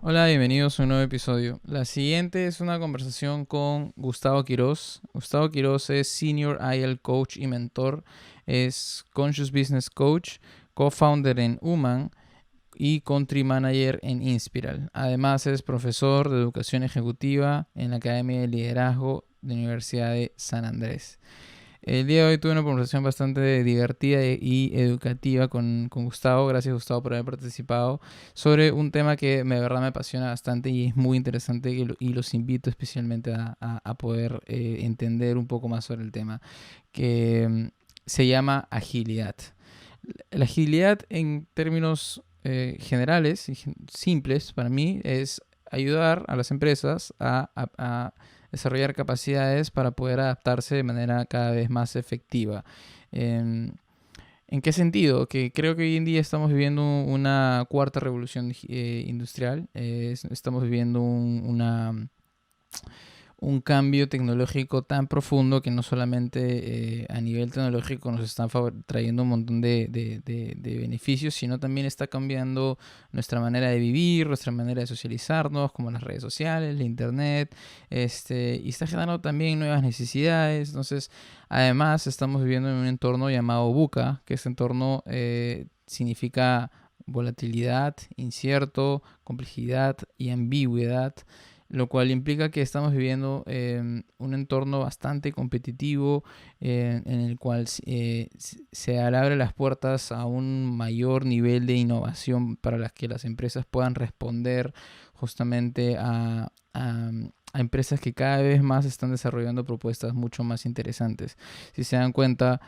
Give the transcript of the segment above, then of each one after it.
Hola, bienvenidos a un nuevo episodio. La siguiente es una conversación con Gustavo Quiroz. Gustavo Quiroz es Senior IL Coach y mentor, es Conscious Business Coach, co-founder en Human y Country Manager en Inspiral. Además es profesor de educación ejecutiva en la Academia de Liderazgo de la Universidad de San Andrés. El día de hoy tuve una conversación bastante divertida y educativa con Gustavo. Gracias, Gustavo, por haber participado sobre un tema que de verdad me apasiona bastante y es muy interesante y los invito especialmente a poder entender un poco más sobre el tema, que se llama agilidad. La agilidad en términos generales y simples para mí es ayudar a las empresas a desarrollar capacidades para poder adaptarse de manera cada vez más efectiva. ¿En, ¿En qué sentido? Que creo que hoy en día estamos viviendo una cuarta revolución industrial. Estamos viviendo un cambio tecnológico tan profundo que no solamente a nivel tecnológico nos están trayendo un montón de beneficios, sino también está cambiando nuestra manera de vivir, nuestra manera de socializarnos, como las redes sociales, la internet, y está generando también nuevas necesidades. Entonces, además, estamos viviendo en un entorno llamado VUCA, que este entorno significa volatilidad, incierto, complejidad y ambigüedad, lo cual implica que estamos viviendo un entorno bastante competitivo en el cual se abre las puertas a un mayor nivel de innovación para las que las empresas puedan responder justamente a empresas que cada vez más están desarrollando propuestas mucho más interesantes. Si se dan cuenta,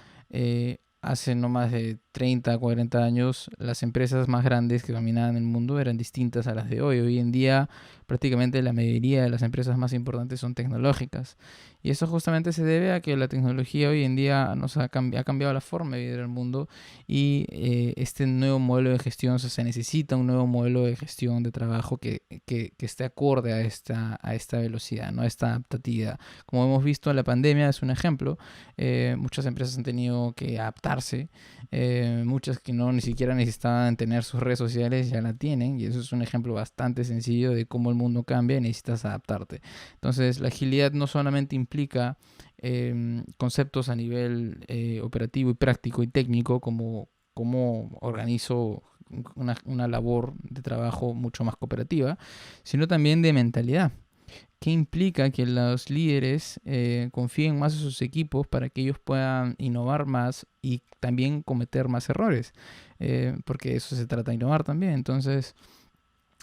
hace no más de 30, 40 años, las empresas más grandes que dominaban el mundo eran distintas a las de hoy. Hoy en día, prácticamente la mayoría de las empresas más importantes son tecnológicas. Y eso justamente se debe a que la tecnología hoy en día ha cambiado la forma de vivir el mundo y este nuevo modelo de gestión, o sea, se necesita un nuevo modelo de gestión de trabajo que esté acorde a esta velocidad, ¿no? A esta adaptatividad. Como hemos visto, la pandemia es un ejemplo. Muchas empresas han tenido que adaptarse, muchas que no ni siquiera necesitaban tener sus redes sociales ya la tienen, y eso es un ejemplo bastante sencillo de cómo el mundo cambia y necesitas adaptarte. Entonces la agilidad no solamente implica conceptos a nivel operativo y práctico y técnico como cómo organizo una labor de trabajo mucho más cooperativa, sino también de mentalidad, que implica que los líderes confíen más en sus equipos para que ellos puedan innovar más y también cometer más errores, porque eso se trata de innovar también. Entonces,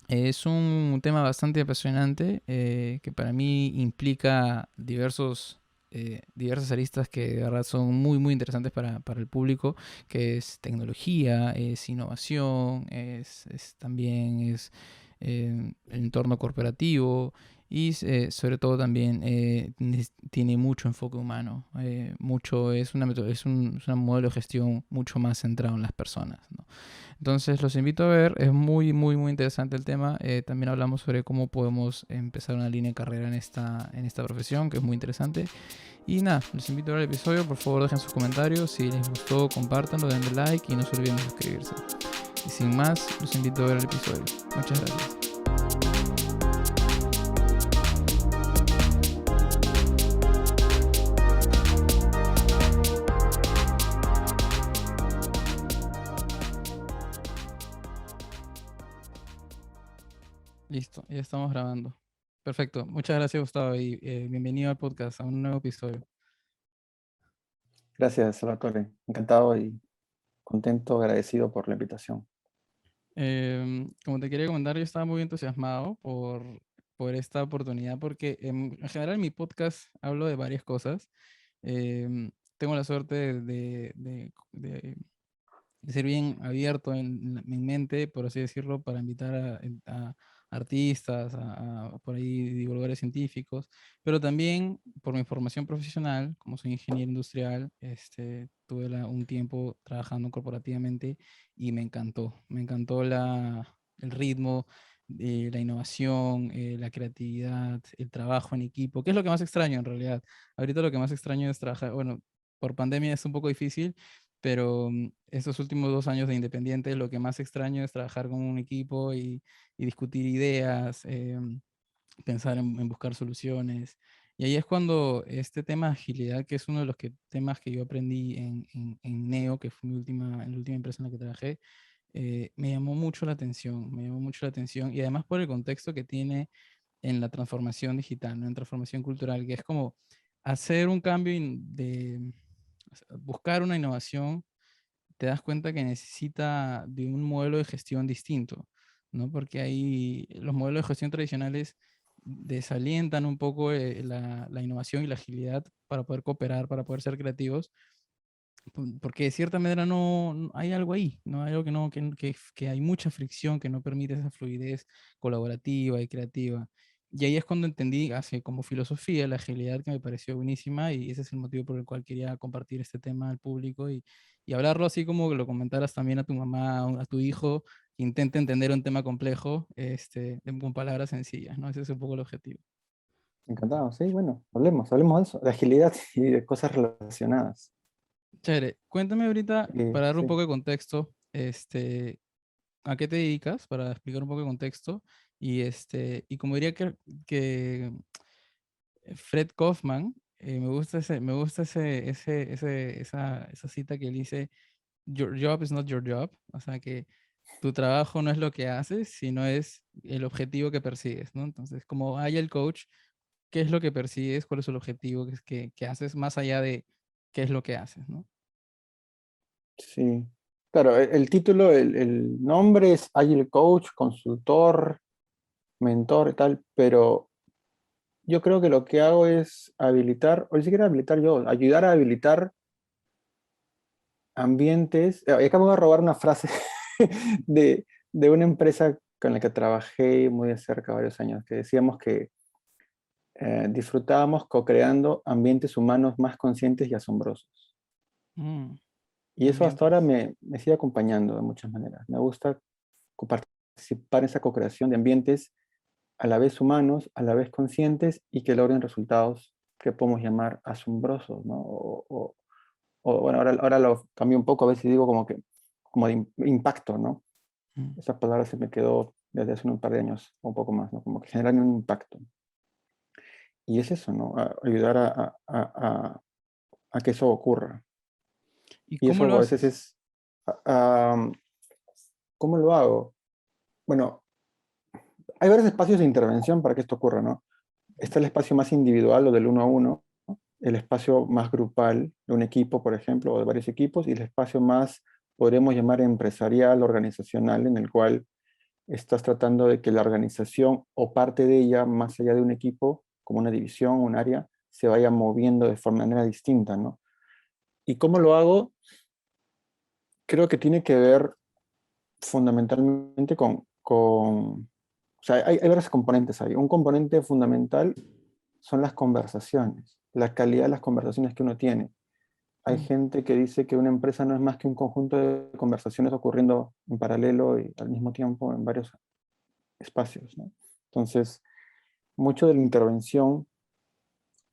es un tema bastante apasionante que para mí implica diversas aristas que de verdad son muy interesantes para el público, que es tecnología, es innovación, también es el entorno corporativo y sobre todo también tiene mucho enfoque humano, mucho es un modelo de gestión mucho más centrado en las personas, ¿no? Entonces los invito a ver, es muy interesante el tema. También hablamos sobre cómo podemos empezar una línea de carrera en esta profesión, que es muy interesante. Y nada, los invito a ver el episodio, por favor dejen sus comentarios, si les gustó compártanlo, denle like y no se olviden de suscribirse. Y sin más, los invito a ver el episodio. Muchas gracias. Listo, ya estamos grabando. Perfecto, muchas gracias Gustavo y bienvenido al podcast, a un nuevo episodio. Gracias, Salvatore. Encantado y contento, agradecido por la invitación. Como te quería comentar, yo estaba muy entusiasmado por esta oportunidad porque en general en mi podcast hablo de varias cosas. Tengo la suerte de ser bien abierto mi mente, por así decirlo, para invitar a artistas, por ahí divulgadores científicos, pero también por mi formación profesional, como soy ingeniero industrial, tuve un tiempo trabajando corporativamente y me encantó el ritmo, la innovación, la creatividad, el trabajo en equipo, que es lo que más extraño en realidad. Ahorita lo que más extraño es trabajar, bueno, por pandemia es un poco difícil, pero estos últimos 2 años de independiente, lo que más extraño es trabajar con un equipo y discutir ideas, pensar en buscar soluciones. Y ahí es cuando este tema de agilidad, que es uno de los temas que yo aprendí en Neo, que fue la última empresa en la que trabajé, me llamó mucho la atención, me llamó mucho la atención y además por el contexto que tiene en la transformación digital, ¿no? En transformación cultural, que es como hacer un cambio buscar una innovación, te das cuenta que necesita de un modelo de gestión distinto, ¿no? Porque ahí los modelos de gestión tradicionales desalientan un poco la innovación y la agilidad para poder cooperar, para poder ser creativos, porque de cierta manera hay algo ahí, ¿no? Hay algo que, no, que hay mucha fricción que no permite esa fluidez colaborativa y creativa. Y ahí es cuando entendí, hace como filosofía, la agilidad que me pareció buenísima y ese es el motivo por el cual quería compartir este tema al público y hablarlo así como que lo comentaras también a tu mamá, a tu hijo, que intente entender un tema complejo con palabras sencillas, ¿no? Ese es un poco el objetivo. Encantado, sí, bueno, hablemos de eso, de agilidad y de cosas relacionadas. Chévere, cuéntame ahorita, para dar un Sí, poco de contexto, a qué te dedicas, para explicar un poco de contexto. Y como diría que Fred Kaufman, esa cita que él dice, Your job is not your job. O sea que tu trabajo no es lo que haces, sino es el objetivo que persigues, ¿no? Entonces, como hay el coach, ¿qué es lo que persigues? ¿Cuál es el objetivo que haces más allá de qué es lo que haces, ¿no? sí. Claro, el título, el nombre es Agile Coach, consultor, mentor y tal, pero yo creo que lo que hago es habilitar, o ni siquiera habilitar yo, ayudar a habilitar ambientes. Y acá me voy a robar una frase de una empresa con la que trabajé muy de cerca varios años, que decíamos que disfrutábamos co-creando ambientes humanos más conscientes y asombrosos. Mm, Y eso hasta ahora ambientes. me sigue acompañando de muchas maneras. Me gusta participar en esa co-creación de ambientes a la vez humanos, a la vez conscientes y que logren resultados que podemos llamar asombrosos, ¿no? Bueno, ahora lo cambio un poco, a veces digo como de impacto, ¿no? Mm. Esa palabra se me quedó desde hace un par de años, o un poco más, ¿no? Como que generan un impacto. Y es eso, ¿no? Ayudar a que eso ocurra. ¿Y Y cómo lo eso a veces haces? es, ah, ¿cómo lo hago? Bueno, hay varios espacios de intervención para que esto ocurra, ¿no? Está el espacio más individual o del uno a uno, ¿no? El espacio más grupal de un equipo, por ejemplo, o de varios equipos, y el espacio más, podremos llamar empresarial, organizacional, en el cual estás tratando de que la organización o parte de ella, más allá de un equipo, como una división, un área, se vaya moviendo de forma manera distinta, ¿no? ¿Y cómo lo hago? Creo que tiene que ver fundamentalmente o sea, hay varios componentes ahí. Un componente fundamental son las conversaciones, la calidad de las conversaciones que uno tiene. Hay Mm, gente que dice que una empresa no es más que un conjunto de conversaciones ocurriendo en paralelo y al mismo tiempo en varios espacios, ¿no? Entonces, mucho de la intervención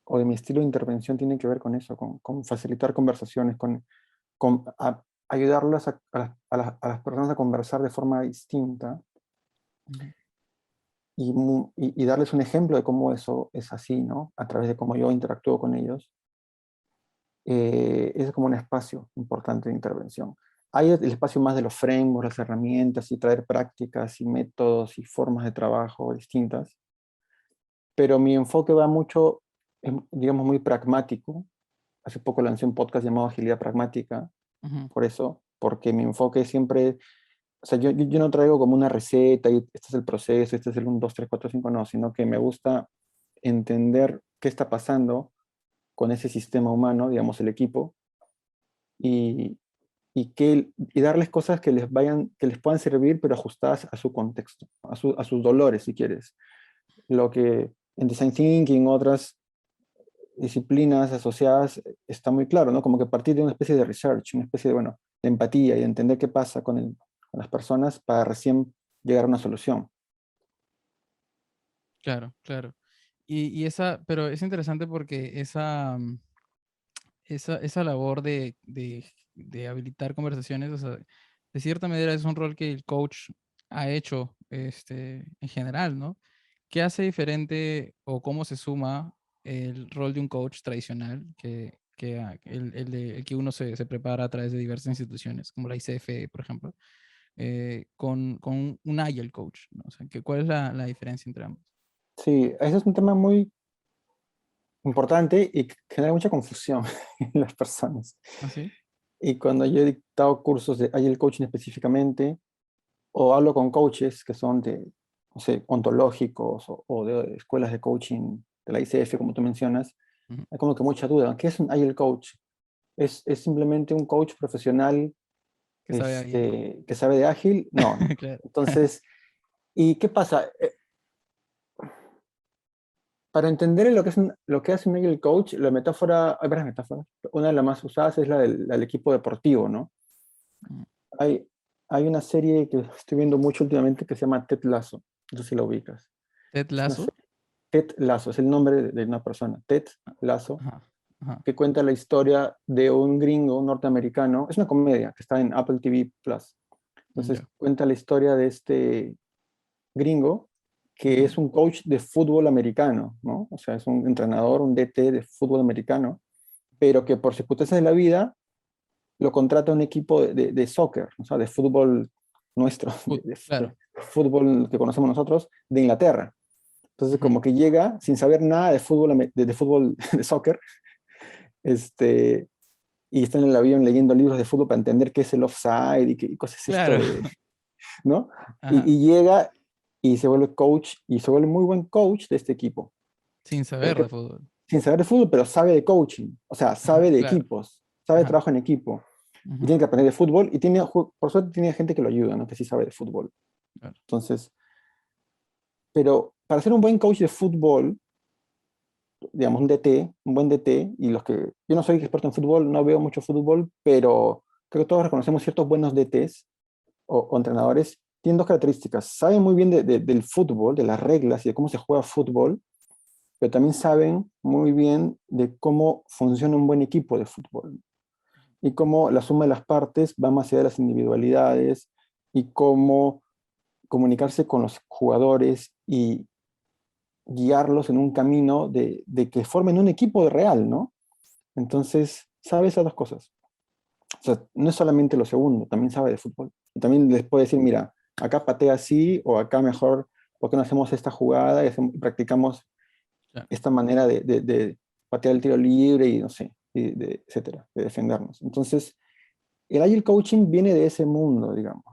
o de mi estilo de intervención tiene que ver con eso, con facilitar conversaciones, ayudarlas a las personas a conversar de forma distinta ujú. y darles un ejemplo de cómo eso es así, ¿no? A través de cómo yo interactúo con ellos. Es como un espacio importante de intervención. Hay el espacio más de los frameworks, las herramientas y traer prácticas y métodos y formas de trabajo distintas, pero mi enfoque va mucho, digamos, muy pragmático. Hace poco lancé un podcast llamado Agilidad Pragmática, Ujú. por eso, porque mi enfoque siempre, o sea, yo no traigo como una receta y este es el proceso, este es el 1, 2, 3, 4, 5, no, sino que me gusta entender qué está pasando con ese sistema humano, digamos, el equipo, y, y darles cosas que les puedan servir, pero ajustadas a su contexto, a sus dolores, si quieres. Lo que en Design Thinking, otras disciplinas asociadas, está muy claro, ¿no? Como que a partir de una especie de research, una especie de, bueno, de empatía y de entender qué pasa con las personas para recién llegar a una solución. Claro, claro. Pero es interesante porque esa labor de habilitar conversaciones, o sea, de cierta manera es un rol que el coach ha hecho en general, ¿no? ¿Qué hace diferente o cómo se suma el rol de un coach tradicional el que uno se prepara a través de diversas instituciones, como la ICF, por ejemplo, con un Agile coach, ¿no? O sea, ¿cuál es la diferencia entre ambos? Sí, ese es un tema muy importante y que genera mucha confusión en las personas. ¿Ah, sí? Y cuando yo he dictado cursos de Agile Coaching específicamente, o hablo con coaches que son de, no sé, ontológicos o de escuelas de coaching de la ICF, como tú mencionas, Ujú. hay como que mucha duda. ¿Qué es un Agile Coach? Es simplemente un coach profesional Que sabe Agile. que sabe de ágil? No, ¿no? Claro. Entonces, ¿y qué pasa? Para entender lo que hace un Agile Coach, la metáfora, hay varias metáforas. Una de las más usadas es la del equipo deportivo, ¿no? Mm. Hay, hay una serie que estoy viendo mucho últimamente que se llama Ted Lasso. No sé si la ubicas. Ted Es una Lasso. serie, Ted Lasso, es el nombre de una persona. Ted Lasso, Ajá, ajá. que cuenta la historia de un gringo un norteamericano. Es una comedia que está en Apple TV Plus. Entonces Ya. cuenta la historia de este gringo que Ujú. es un coach de fútbol americano, ¿no? O sea, es un entrenador, un DT de fútbol americano, pero que por circunstancias de la vida lo contrata un equipo de soccer, o sea, de fútbol nuestro, Claro. de fútbol que conocemos nosotros, de Inglaterra. Entonces, Ujú. como que llega sin saber nada de fútbol, de fútbol, de soccer, este, y está en el avión leyendo libros de fútbol para entender qué es el offside y qué cosa es esto Claro. de, ¿no? Ajá. Y llega y se vuelve coach, y se vuelve muy buen coach de este equipo. Sin Pero saber que, de fútbol. sin saber de fútbol, pero sabe de coaching, o sea, Ajá, sabe de claro. equipos, sabe de Ajá. trabajo en equipo, y Ujú. tiene que aprender de fútbol, y tiene, por suerte tiene gente que lo ayuda, ¿no? Que sí sabe de fútbol. Claro. Entonces, pero para ser un buen coach de fútbol, digamos, un DT, un buen DT, y los que, yo no soy experto en fútbol, no veo mucho fútbol, pero creo que todos reconocemos ciertos buenos DTs o entrenadores, tienen dos características. Saben muy bien del fútbol, de las reglas y de cómo se juega fútbol, pero también saben muy bien de cómo funciona un buen equipo de fútbol y cómo la suma de las partes va más allá de las individualidades y cómo comunicarse con los jugadores y guiarlos en un camino de que formen un equipo real, ¿no? Entonces, sabe esas dos cosas. O sea, no es solamente lo segundo, también sabe de fútbol. Y también les puede decir, mira, acá patea así o acá mejor, ¿por qué no hacemos esta jugada y practicamos Claro. esta manera de patear el tiro libre y no sé, etcétera, de defendernos? Entonces, el Agile Coaching viene de ese mundo, digamos.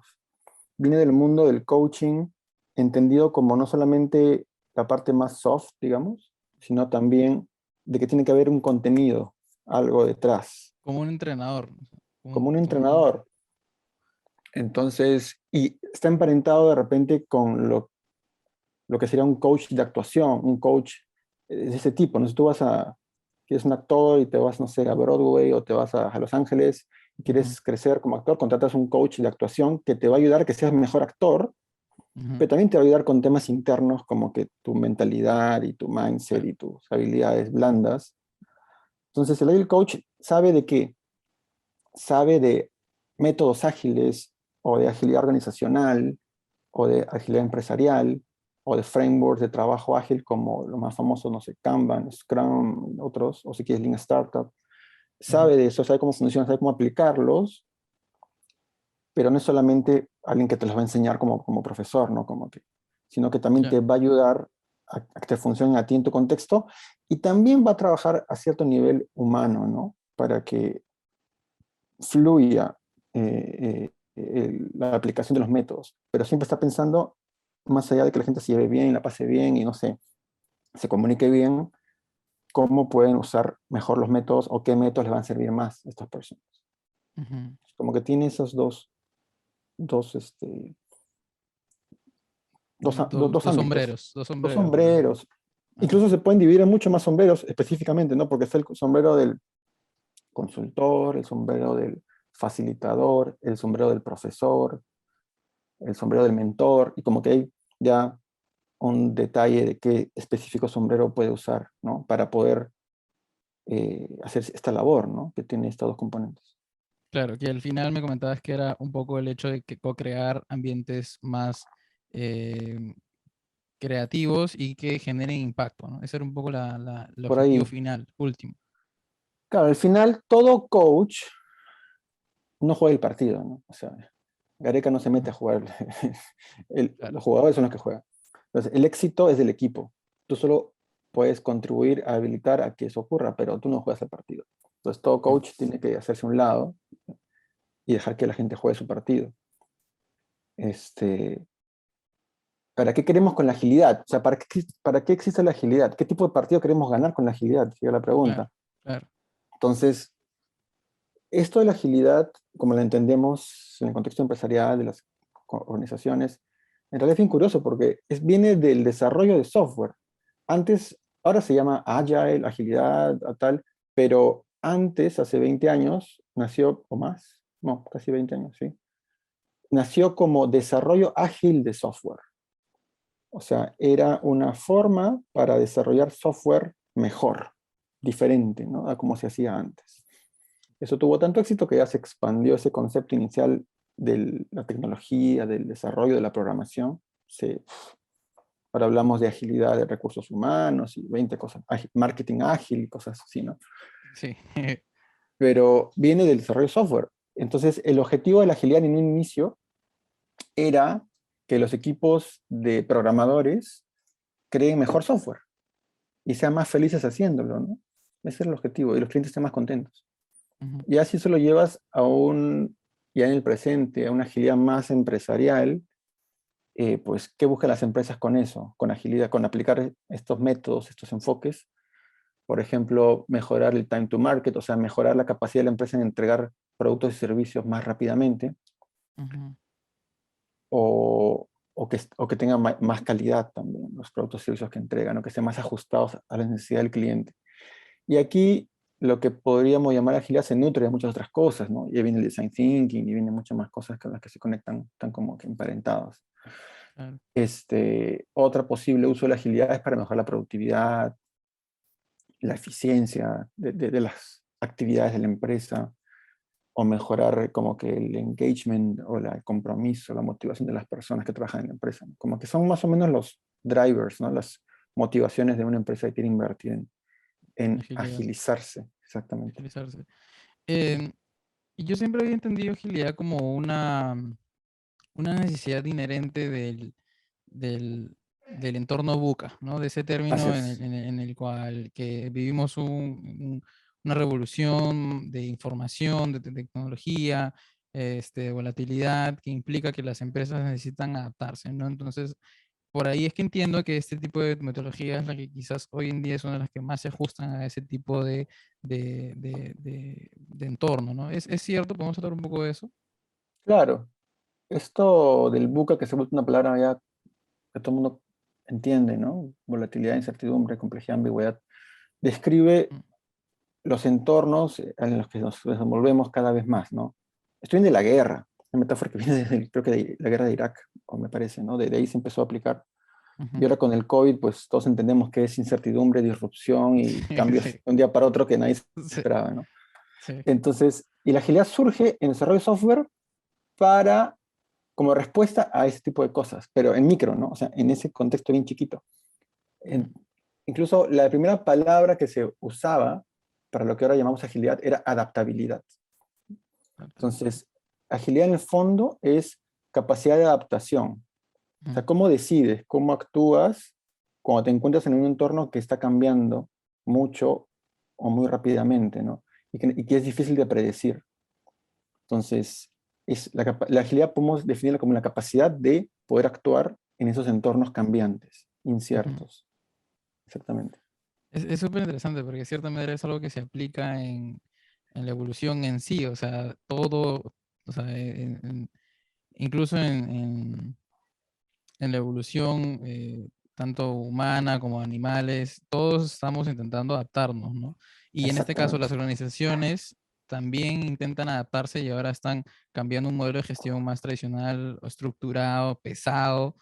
Viene del mundo del coaching entendido como no solamente la parte más soft, digamos, sino también de que tiene que haber un contenido, algo detrás, Como un entrenador. como un Como un... entrenador. Entonces, y está emparentado de repente con lo que sería un coach de actuación, un coach de ese tipo. No sé, tú vas a, que eres un actor y te vas, no sé, a Broadway o te vas a Los Ángeles y Ujú, quieres crecer como actor, contratas un coach de actuación que te va a ayudar a que seas mejor actor, ujú. pero también te va a ayudar con temas internos como que tu mentalidad y tu mindset Claro. y tus habilidades blandas. Entonces, el Agile Coach sabe de qué, sabe de métodos ágiles o de agilidad organizacional o de agilidad empresarial o de frameworks de trabajo ágil como los más famosos, no sé, Kanban, Scrum, otros, o si quieres Lean Startup. Ujú. Sabe de eso, sabe cómo funciona, sabe cómo aplicarlos, pero no es solamente alguien que te los va a enseñar como profesor, ¿no? Como que, sino que también te Claro. va a ayudar a que te funcionen a ti en tu contexto y también va a trabajar a cierto nivel humano, ¿no? Para que fluya la aplicación de los métodos, pero siempre está pensando más allá de que la gente se lleve bien, la pase bien y no sé, se comunique bien, cómo pueden usar mejor los métodos o qué métodos les van a servir más a estas personas. Ujú. Como que tiene esos dos, dos Dos ámbitos, sombreros. Dos dos sombreros, digamos. sombreros. Ajá. Incluso se pueden dividir en mucho más sombreros específicamente, ¿no? Porque está el sombrero del consultor, el sombrero del facilitador, el sombrero del profesor, el sombrero del mentor, y como que hay ya un detalle de qué específico sombrero puede usar, ¿no? Para poder hacer esta labor, ¿no? Que tiene estos dos componentes. Claro, que al final me comentabas que era un poco el hecho de que co-crear ambientes más eh, creativos y que generen impacto, ¿no? Ese era un poco el Por objetivo ahí, final, último. claro, al final todo coach no juega el partido, ¿no? O sea, Gareca no se mete Ujú, a jugar, claro, los jugadores son los que juegan. Entonces, el éxito es del equipo. Tú solo puedes contribuir a habilitar a que eso ocurra, pero tú no juegas el partido. Entonces, todo mm, coach tiene que hacerse a un lado y dejar que la gente juegue su partido. Este, ¿Para qué queremos con la agilidad? O sea, para qué existe la agilidad? ¿Qué tipo de partido queremos ganar con la agilidad? Sería la claro, pregunta. claro. Entonces, esto de la agilidad, como la entendemos en el contexto empresarial de las organizaciones, en realidad es bien curioso porque viene del desarrollo de software. Antes, ahora se llama Agile, agilidad, tal, pero antes, hace 20 años, nació, o más, no, casi 20 años, sí, nació como desarrollo ágil de software. O sea, era una forma para desarrollar software mejor, diferente, ¿no? A como se hacía antes. Eso tuvo tanto éxito que ya se expandió ese concepto inicial de la tecnología, del desarrollo, de la programación. Ahora hablamos de agilidad de recursos humanos y 20 cosas, marketing ágil y cosas así, ¿no? Sí, Pero viene del desarrollo de software. Entonces, el objetivo de la agilidad en un inicio era que los equipos de programadores creen mejor software y sean más felices haciéndolo, ¿no? Ese es el objetivo, y los clientes estén más contentos. ujú, Y así eso lo llevas ya en el presente, a una agilidad más empresarial, pues, ¿qué buscan las empresas con eso? Con agilidad, con aplicar estos métodos, estos enfoques. Por ejemplo, mejorar el time to market, o sea, mejorar la capacidad de la empresa en entregar productos y servicios más rápidamente, ujú. o que tengan más calidad también los productos y servicios que entregan, o que estén más ajustados a la necesidad del cliente. Y aquí lo que podríamos llamar agilidad se nutre de muchas otras cosas, ¿no? Ya viene el design thinking y viene muchas más cosas con las que se conectan, están como que emparentados. Claro. Otra posible uso de la agilidad es para mejorar la productividad, la eficiencia de las actividades de la empresa, o mejorar como que el engagement o el compromiso, la motivación de las personas que trabajan en la empresa, ¿no? Como que son más o menos los drivers, ¿no? Las motivaciones de una empresa que quiere invertir en Agilidad, agilizarse, exactamente. agilizarse. Eh, y yo siempre había entendido agilidad como una necesidad inherente del entorno buca, ¿no? De ese Así término es. en el cual que vivimos una revolución de información, de tecnología, volatilidad, que implica que las empresas necesitan adaptarse, ¿no? Entonces, por ahí es que entiendo que este tipo de metodología es la que quizás hoy en día es una de las que más se ajustan a ese tipo de entorno, ¿no? Es cierto? ¿Podemos hablar un poco de eso? Claro, esto del buca que se vuelve una palabra ya que todo el mundo entiende, ¿no? Volatilidad, incertidumbre, complejidad, ambigüedad, describe Mm, los entornos en los que nos desenvolvemos cada vez más, ¿no? Estoy de la guerra, una metáfora que viene desde, creo que de la guerra de Irak, o me parece, ¿no? De ahí se empezó a aplicar. Y ujú. ahora con el COVID, pues todos entendemos que es incertidumbre, disrupción y cambios Sí, de un día para otro que nadie sí, esperaba, ¿no? sí. Entonces, y la agilidad surge en el desarrollo de software para, como respuesta a ese tipo de cosas, pero en micro, ¿no? O sea, en ese contexto bien chiquito. Ujú. En- Incluso la primera palabra que se usaba para lo que ahora llamamos agilidad era adaptabilidad. Adaptabilidad. Entonces, agilidad en el fondo es capacidad de adaptación. O Ujú, sea, cómo decides, cómo actúas cuando te encuentras en un entorno que está cambiando mucho o muy rápidamente, ¿no? Y que es difícil de predecir. Entonces, la agilidad podemos definirla como la capacidad de poder actuar en esos entornos cambiantes, ujú. inciertos. Exactamente. Es súper interesante porque de cierta manera es algo que se aplica en la evolución en sí, o sea, todo, o sea, incluso en la evolución, tanto humana como animales, todos estamos intentando adaptarnos, ¿no? Y en este caso, las Exactamente. organizaciones también intentan adaptarse y ahora están cambiando un modelo de gestión más tradicional, o estructurado, pesado.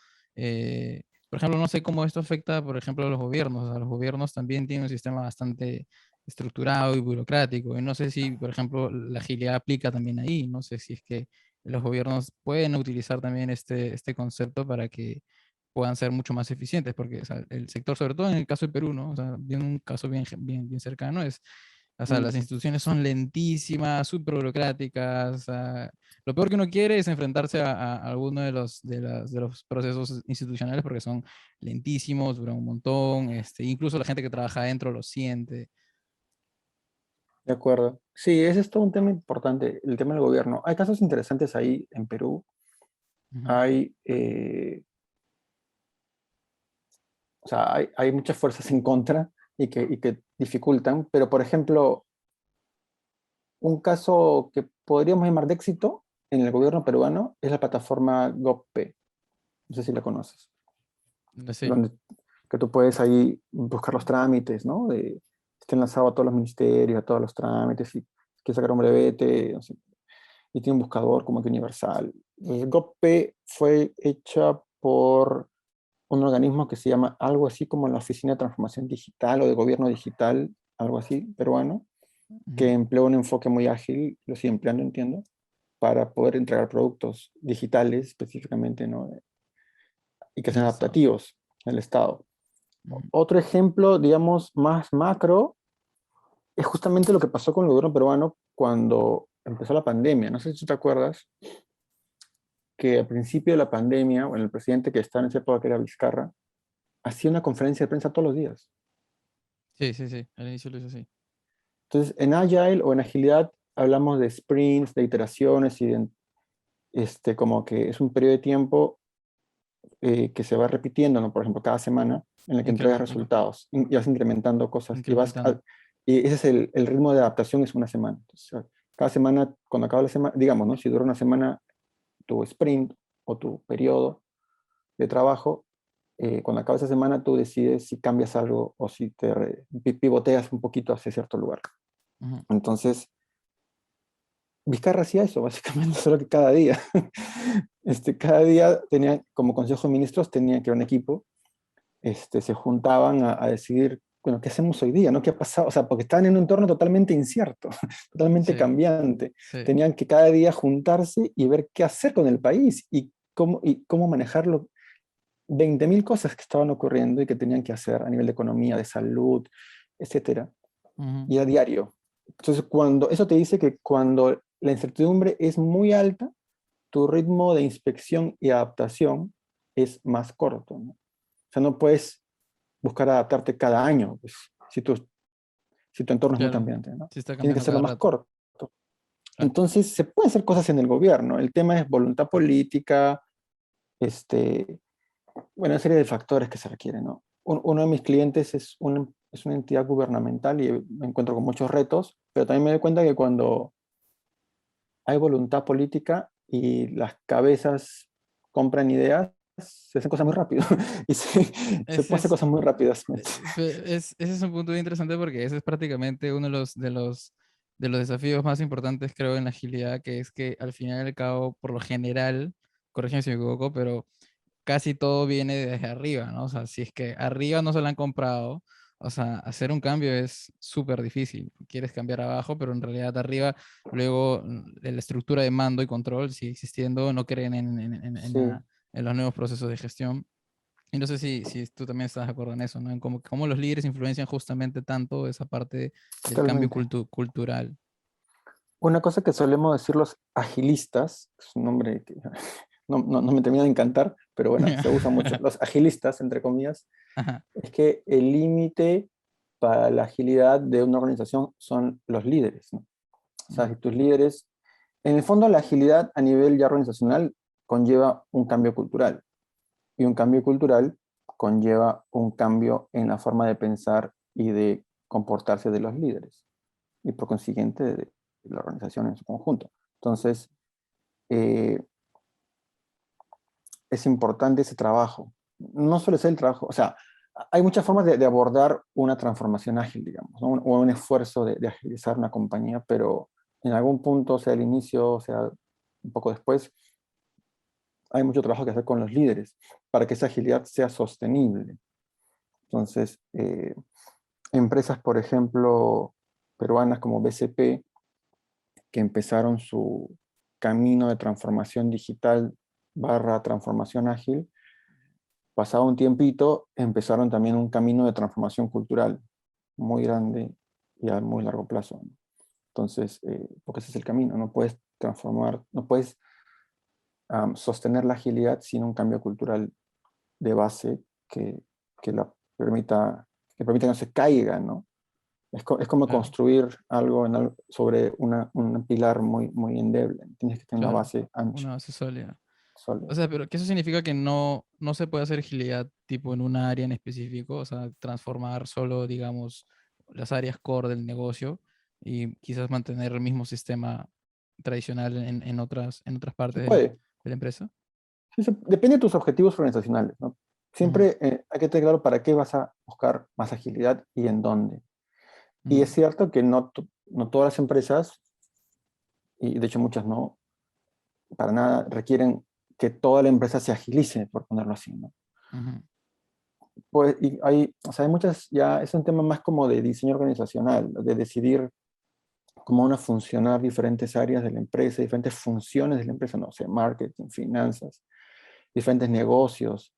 Por ejemplo, no sé cómo esto afecta, por ejemplo, a los gobiernos. O sea, los gobiernos también tienen un sistema bastante estructurado y burocrático. Y no sé si, por ejemplo, la agilidad aplica también ahí. No sé si es que los gobiernos pueden utilizar también este concepto para que puedan ser mucho más eficientes, porque o sea, el sector, sobre todo en el caso de Perú, ¿no? O sea, viene un caso bien cercano, es, o sea, Mm, las instituciones son lentísimas, súper burocráticas, o sea, lo peor que uno quiere es enfrentarse a alguno de los procesos institucionales porque son lentísimos, duran un montón, incluso la gente que trabaja adentro lo siente. de acuerdo. Sí, ese es todo un tema importante, el tema del gobierno. Hay casos interesantes ahí en Perú. Ujú. Hay, o sea, hay muchas fuerzas en contra y que dificultan, pero por ejemplo, un caso que podríamos llamar de éxito en el gobierno peruano es la plataforma GovP. No sé si la conoces. No sé. Donde que tú puedes ahí buscar los trámites, ¿no? Está enlazado a todos los ministerios, a todos los trámites, y quieres sacar un brevete, no sé, y tiene un buscador como que universal. GovP fue hecha por un organismo que se llama algo así como la Oficina de Transformación Digital o de Gobierno Digital, algo así, peruano, que Ujú. emplea un enfoque muy ágil, lo sigue empleando, entiendo, para poder entregar productos digitales específicamente, ¿no? Y que En sean el estado. adaptativos al Estado. Ujú. Otro ejemplo, digamos, más macro, es justamente lo que pasó con el gobierno peruano cuando empezó la pandemia. No sé si tú te acuerdas que al principio de la pandemia, bueno, el presidente que estaba en esa época, que era Vizcarra, hacía una conferencia de prensa todos los días. Sí, sí, sí, al inicio lo hizo así. Entonces, en Agile o en agilidad hablamos de sprints, de iteraciones y de, como que es un periodo de tiempo que se va repitiendo, ¿no? Por ejemplo, cada semana en la que entregas resultados y vas incrementando cosas Incrementando. y ese es el ritmo de adaptación, es una semana. Entonces, cada semana, cuando acaba la semana, digamos, ¿no? Si dura una semana tu sprint o tu periodo de trabajo, cuando acaba esa semana tú decides si cambias algo o si pivoteas un poquito hacia cierto lugar. Ujú. Entonces, Vizcarra hacía eso, básicamente, solo que cada día. Cada día tenía, como Consejo de Ministros, tenía que era un equipo, se juntaban a decidir, bueno, ¿qué hacemos hoy día? ¿No? ¿Qué ha pasado? O sea, porque estaban en un entorno totalmente incierto, totalmente Sí, cambiante. sí. Tenían que cada día juntarse y ver qué hacer con el país y cómo manejarlo. 20.000 cosas que estaban ocurriendo y que tenían que hacer a nivel de economía, de salud, etcétera, Ujú. y a diario. Entonces, eso te dice que cuando la incertidumbre es muy alta, tu ritmo de inspección y adaptación es más corto, ¿no? O sea, no puedes buscar adaptarte cada año, pues, si tu entorno es muy Claro, cambiante, ¿no? sí está Tiene que cambiando ser lo cada más rato. corto. Claro. Entonces, se pueden hacer cosas en el gobierno. El tema es voluntad política, este, bueno, una serie de factores que se requieren, ¿no? Uno de mis clientes es una entidad gubernamental y me encuentro con muchos retos, pero también me doy cuenta que cuando hay voluntad política y las cabezas compran ideas, se hacen cosas muy rápido y se Ese pueden hacer es, cosas muy rápidas. ese es un punto muy interesante porque ese es prácticamente uno de los desafíos más importantes, creo, en la agilidad, que es que al final y al cabo, por lo general, corrígeme si me equivoco, pero casi todo viene desde arriba, ¿no? O sea, si es que arriba no se lo han comprado, o sea, hacer un cambio es súper difícil. Quieres cambiar abajo, pero en realidad arriba, luego la estructura de mando y control sigue existiendo, no creen Sí, en los nuevos procesos de gestión. Y no sé si tú también estás de acuerdo en eso, ¿no? En cómo los líderes influencian justamente tanto esa parte del cambio totalmente. cultural. Una cosa que solemos decir los agilistas, es un nombre que no me termina de encantar, pero bueno, se usa mucho, los agilistas, entre comillas, Ajá. es que el límite para la agilidad de una organización son los líderes, ¿no? O sea, Mm. si tus líderes, en el fondo la agilidad a nivel ya organizacional conlleva un cambio cultural y un cambio cultural conlleva un cambio en la forma de pensar y de comportarse de los líderes y por consiguiente de la organización en su conjunto. Entonces, eh, es importante ese trabajo. No suele ser el trabajo, o sea, hay muchas formas de abordar una transformación ágil, digamos, ¿no? O un esfuerzo de agilizar una compañía, pero en algún punto, sea al inicio, sea un poco después, hay mucho trabajo que hacer con los líderes para que esa agilidad sea sostenible. Entonces, empresas, por ejemplo, peruanas como BCP, que empezaron su camino de transformación digital barra transformación ágil, pasado un tiempito, empezaron también un camino de transformación cultural muy grande y a muy largo plazo, ¿no? Entonces, porque ese es el camino, no puedes transformar, no puedes sostener la agilidad sin un cambio cultural de base que, que, la permita, que permita que no se caiga, ¿no? Es como Claro, construir algo, sobre un pilar muy, muy endeble. Tienes que tener una claro. base ancha, Una base sólida. O sólida. sea, pero que eso significa que no se puede hacer agilidad tipo en una área en específico, o sea, transformar solo, digamos, las áreas core del negocio y quizás mantener el mismo sistema tradicional en otras Se partes puede. de la empresa. Sí, depende de tus objetivos organizacionales, ¿no? Ujú, Siempre hay que tener claro para qué vas a buscar más agilidad y en dónde. Y es ujú, cierto que no todas las empresas, y de hecho muchas no, para nada requieren que toda la empresa se agilice, por ponerlo así, ¿no? ujú. Pues, y o sea, hay muchas, ya es un tema más como de diseño organizacional, ¿no? De decidir cómo van a funcionar diferentes áreas de la empresa, diferentes funciones de la empresa, no sé, marketing, finanzas, diferentes negocios.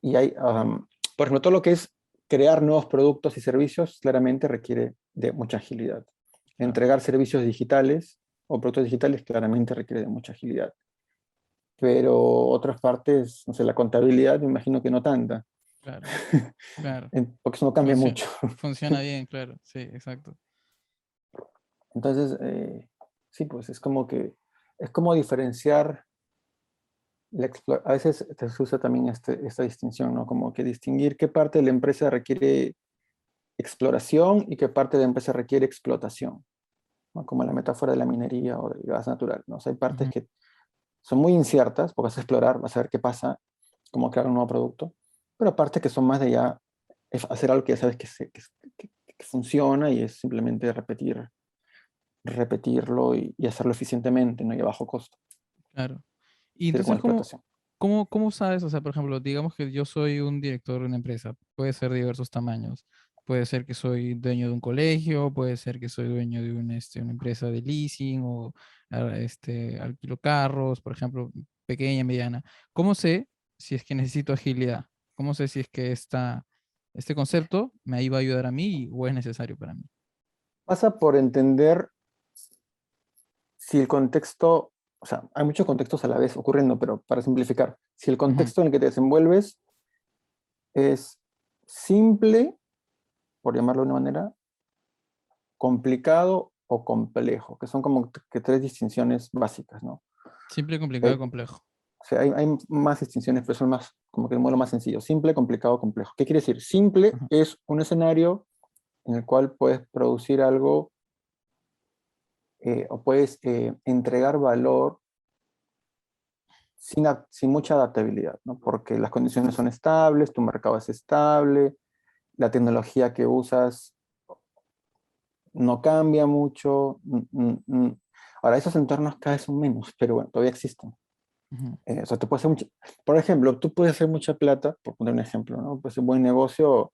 Y hay, por ejemplo, todo lo que es crear nuevos productos y servicios claramente requiere de mucha agilidad. Claro, Entregar servicios digitales o productos digitales claramente requiere de mucha agilidad. Pero otras partes, no sé, la contabilidad, me imagino que no tanta, claro, claro. porque eso no cambia Funcio- mucho. funciona bien, claro. Sí, exacto. Entonces, sí, pues es como diferenciar, a veces se usa también esta distinción, ¿no? Como que distinguir qué parte de la empresa requiere exploración y qué parte de la empresa requiere explotación, ¿no? Como la metáfora de la minería o del gas natural, ¿no? O sea, hay partes Ujú, que son muy inciertas, porque vas a explorar, vas a ver qué pasa, cómo crear un nuevo producto, pero partes que son más de ya hacer algo que ya sabes que funciona y es simplemente repetirlo y hacerlo eficientemente, ¿no? Y a bajo costo. claro. Y Sería como entonces, explotación. cómo sabes? O sea, por ejemplo, digamos que yo soy un director de una empresa, puede ser de diversos tamaños. Puede ser que soy dueño de un colegio, puede ser que soy dueño de una empresa de leasing o alquilo carros, por ejemplo, pequeña, mediana. ¿Cómo sé si es que necesito agilidad? ¿Cómo sé si es que este concepto me iba a ayudar a mí o es necesario para mí? Pasa por entender si el contexto, o sea, hay muchos contextos a la vez ocurriendo, pero para simplificar, si el Ujú, contexto en el que te desenvuelves es simple, por llamarlo de una manera, complicado o complejo, que son como que tres distinciones básicas, ¿no? simple, complicado y Eh, complejo. o sea, hay más distinciones, pero son más, como que el modelo más sencillo, simple, complicado, complejo. ¿Qué quiere decir? Simple Ujú. es un escenario en el cual puedes producir algo o puedes entregar valor sin mucha adaptabilidad, ¿no? Porque las condiciones son estables, tu mercado es estable, la tecnología que usas no cambia mucho. Ahora, esos entornos cada vez son menos, pero bueno, todavía existen. Ujú, O sea, por ejemplo, tú puedes hacer mucha plata, por poner un ejemplo, ¿no? Pues un buen negocio,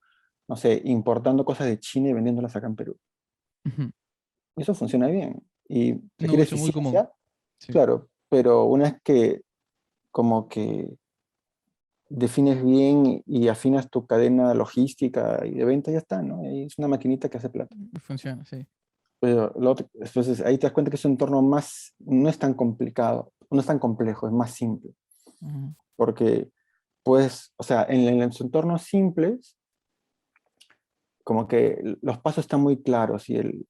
no sé, importando cosas de China y vendiéndolas acá en Perú. ujú. Y eso funciona bien. Y Un requiere negocio muy común. eficiencia, Sí. claro, pero una vez que como que defines bien y afinas tu cadena logística y de venta, ya está, ¿no? Ahí es una maquinita que hace plata. Funciona, sí. Pero entonces ahí te das cuenta que es un entorno no es tan complicado, no es tan complejo, es más simple. Ujú, Porque, pues, o sea, en los entornos simples, como que los pasos están muy claros y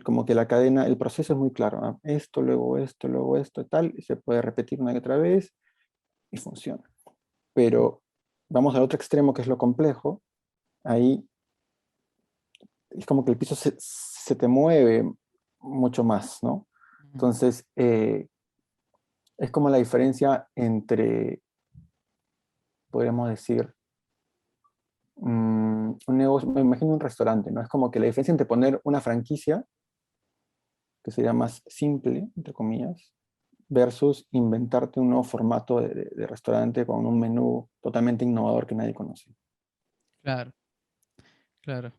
como que la cadena, el proceso es muy claro, ¿no? Esto, luego esto, tal, y se puede repetir una y otra vez y funciona. Pero vamos al otro extremo que es lo complejo, ahí es como que el piso se te mueve mucho más, ¿no? ujú. Entonces, es como la diferencia entre, podríamos decir, un negocio, me imagino un restaurante, ¿no? Es como que la diferencia entre poner una franquicia, que sería más simple, entre comillas, versus inventarte un nuevo formato de restaurante con un menú totalmente innovador que nadie conoce. Claro, claro.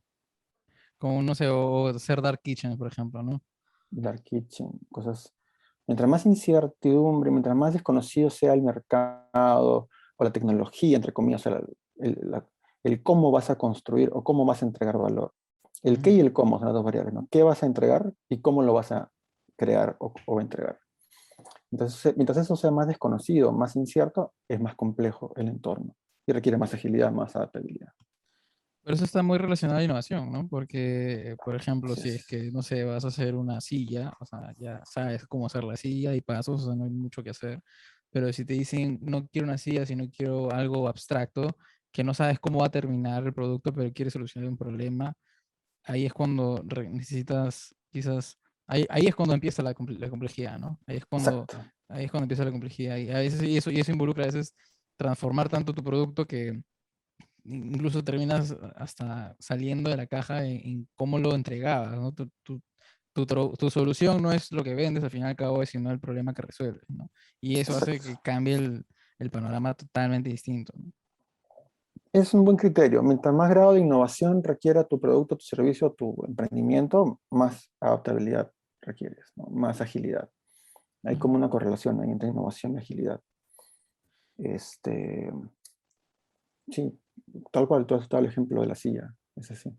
Como, no sé, o hacer dark kitchen, por ejemplo, ¿no? Dark Kitchen, cosas. Mientras más incertidumbre, mientras más desconocido sea el mercado o la tecnología, entre comillas, o sea, el cómo vas a construir o cómo vas a entregar valor. El qué Ujú. y el cómo son las dos variables, ¿no? ¿Qué vas a entregar y cómo lo vas a crear o entregar? Entonces, mientras eso sea más desconocido, más incierto, es más complejo el entorno y requiere más agilidad, más adaptabilidad. Pero eso está muy relacionado a la innovación, ¿no? Porque, por ejemplo, Así si es es. que, no sé, vas a hacer una silla, o sea, ya sabes cómo hacer la silla y pasos, o sea, no hay mucho que hacer. Pero si te dicen, no quiero una silla, sino quiero algo abstracto, que no sabes cómo va a terminar el producto, pero quieres solucionar un problema, ahí es cuando necesitas, quizás, ahí es cuando empieza la complejidad, ¿no? Exacto. Ahí es cuando empieza la complejidad. Y a veces, y eso involucra a veces transformar tanto tu producto que incluso terminas hasta saliendo de la caja en cómo lo entregabas, ¿no? Tu solución no es lo que vendes al fin y al cabo, sino el problema que resuelves, ¿no? Y eso hace Exacto. que cambie el panorama totalmente distinto, ¿no? Es un buen criterio. Mientras más grado de innovación requiera tu producto, tu servicio, tu emprendimiento, más adaptabilidad requieres, ¿no? Más agilidad. Hay Ujú. como una correlación ahí entre innovación y agilidad. Este, sí, tal cual, tú has dado el ejemplo de la silla. Es así.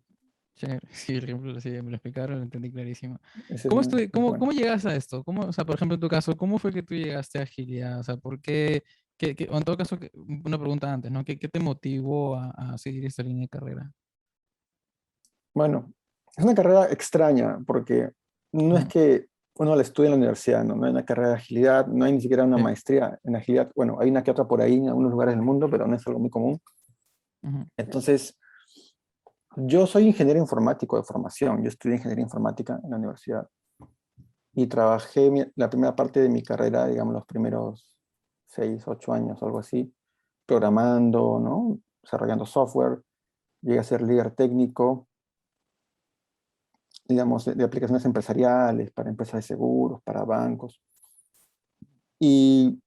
Chévere. Sí, el ejemplo, sí, me lo explicaron, lo entendí clarísimo. Ese es muy, muy Cómo bueno. llegas a esto? ¿Cómo, o sea, por ejemplo, en tu caso, ¿cómo fue que tú llegaste a agilidad? O sea, ¿por qué? O en todo caso, una pregunta antes, ¿no? ¿Qué te motivó a seguir esta línea de carrera? Bueno, es una carrera extraña porque no es Ujú. que uno la estudie en la universidad, ¿no? No hay una carrera de agilidad, no hay ni siquiera una Sí. maestría en agilidad. Bueno, hay una que otra por ahí en algunos lugares del mundo, pero no es algo muy común. Ujú. Entonces, yo soy ingeniero informático de formación, yo estudié ingeniería informática en la universidad y trabajé la primera parte de mi carrera, digamos, los primeros 6, 8 años o algo así, programando, ¿no? Desarrollando software, llegué a ser líder técnico, digamos, de aplicaciones empresariales, para empresas de seguros, para bancos. Y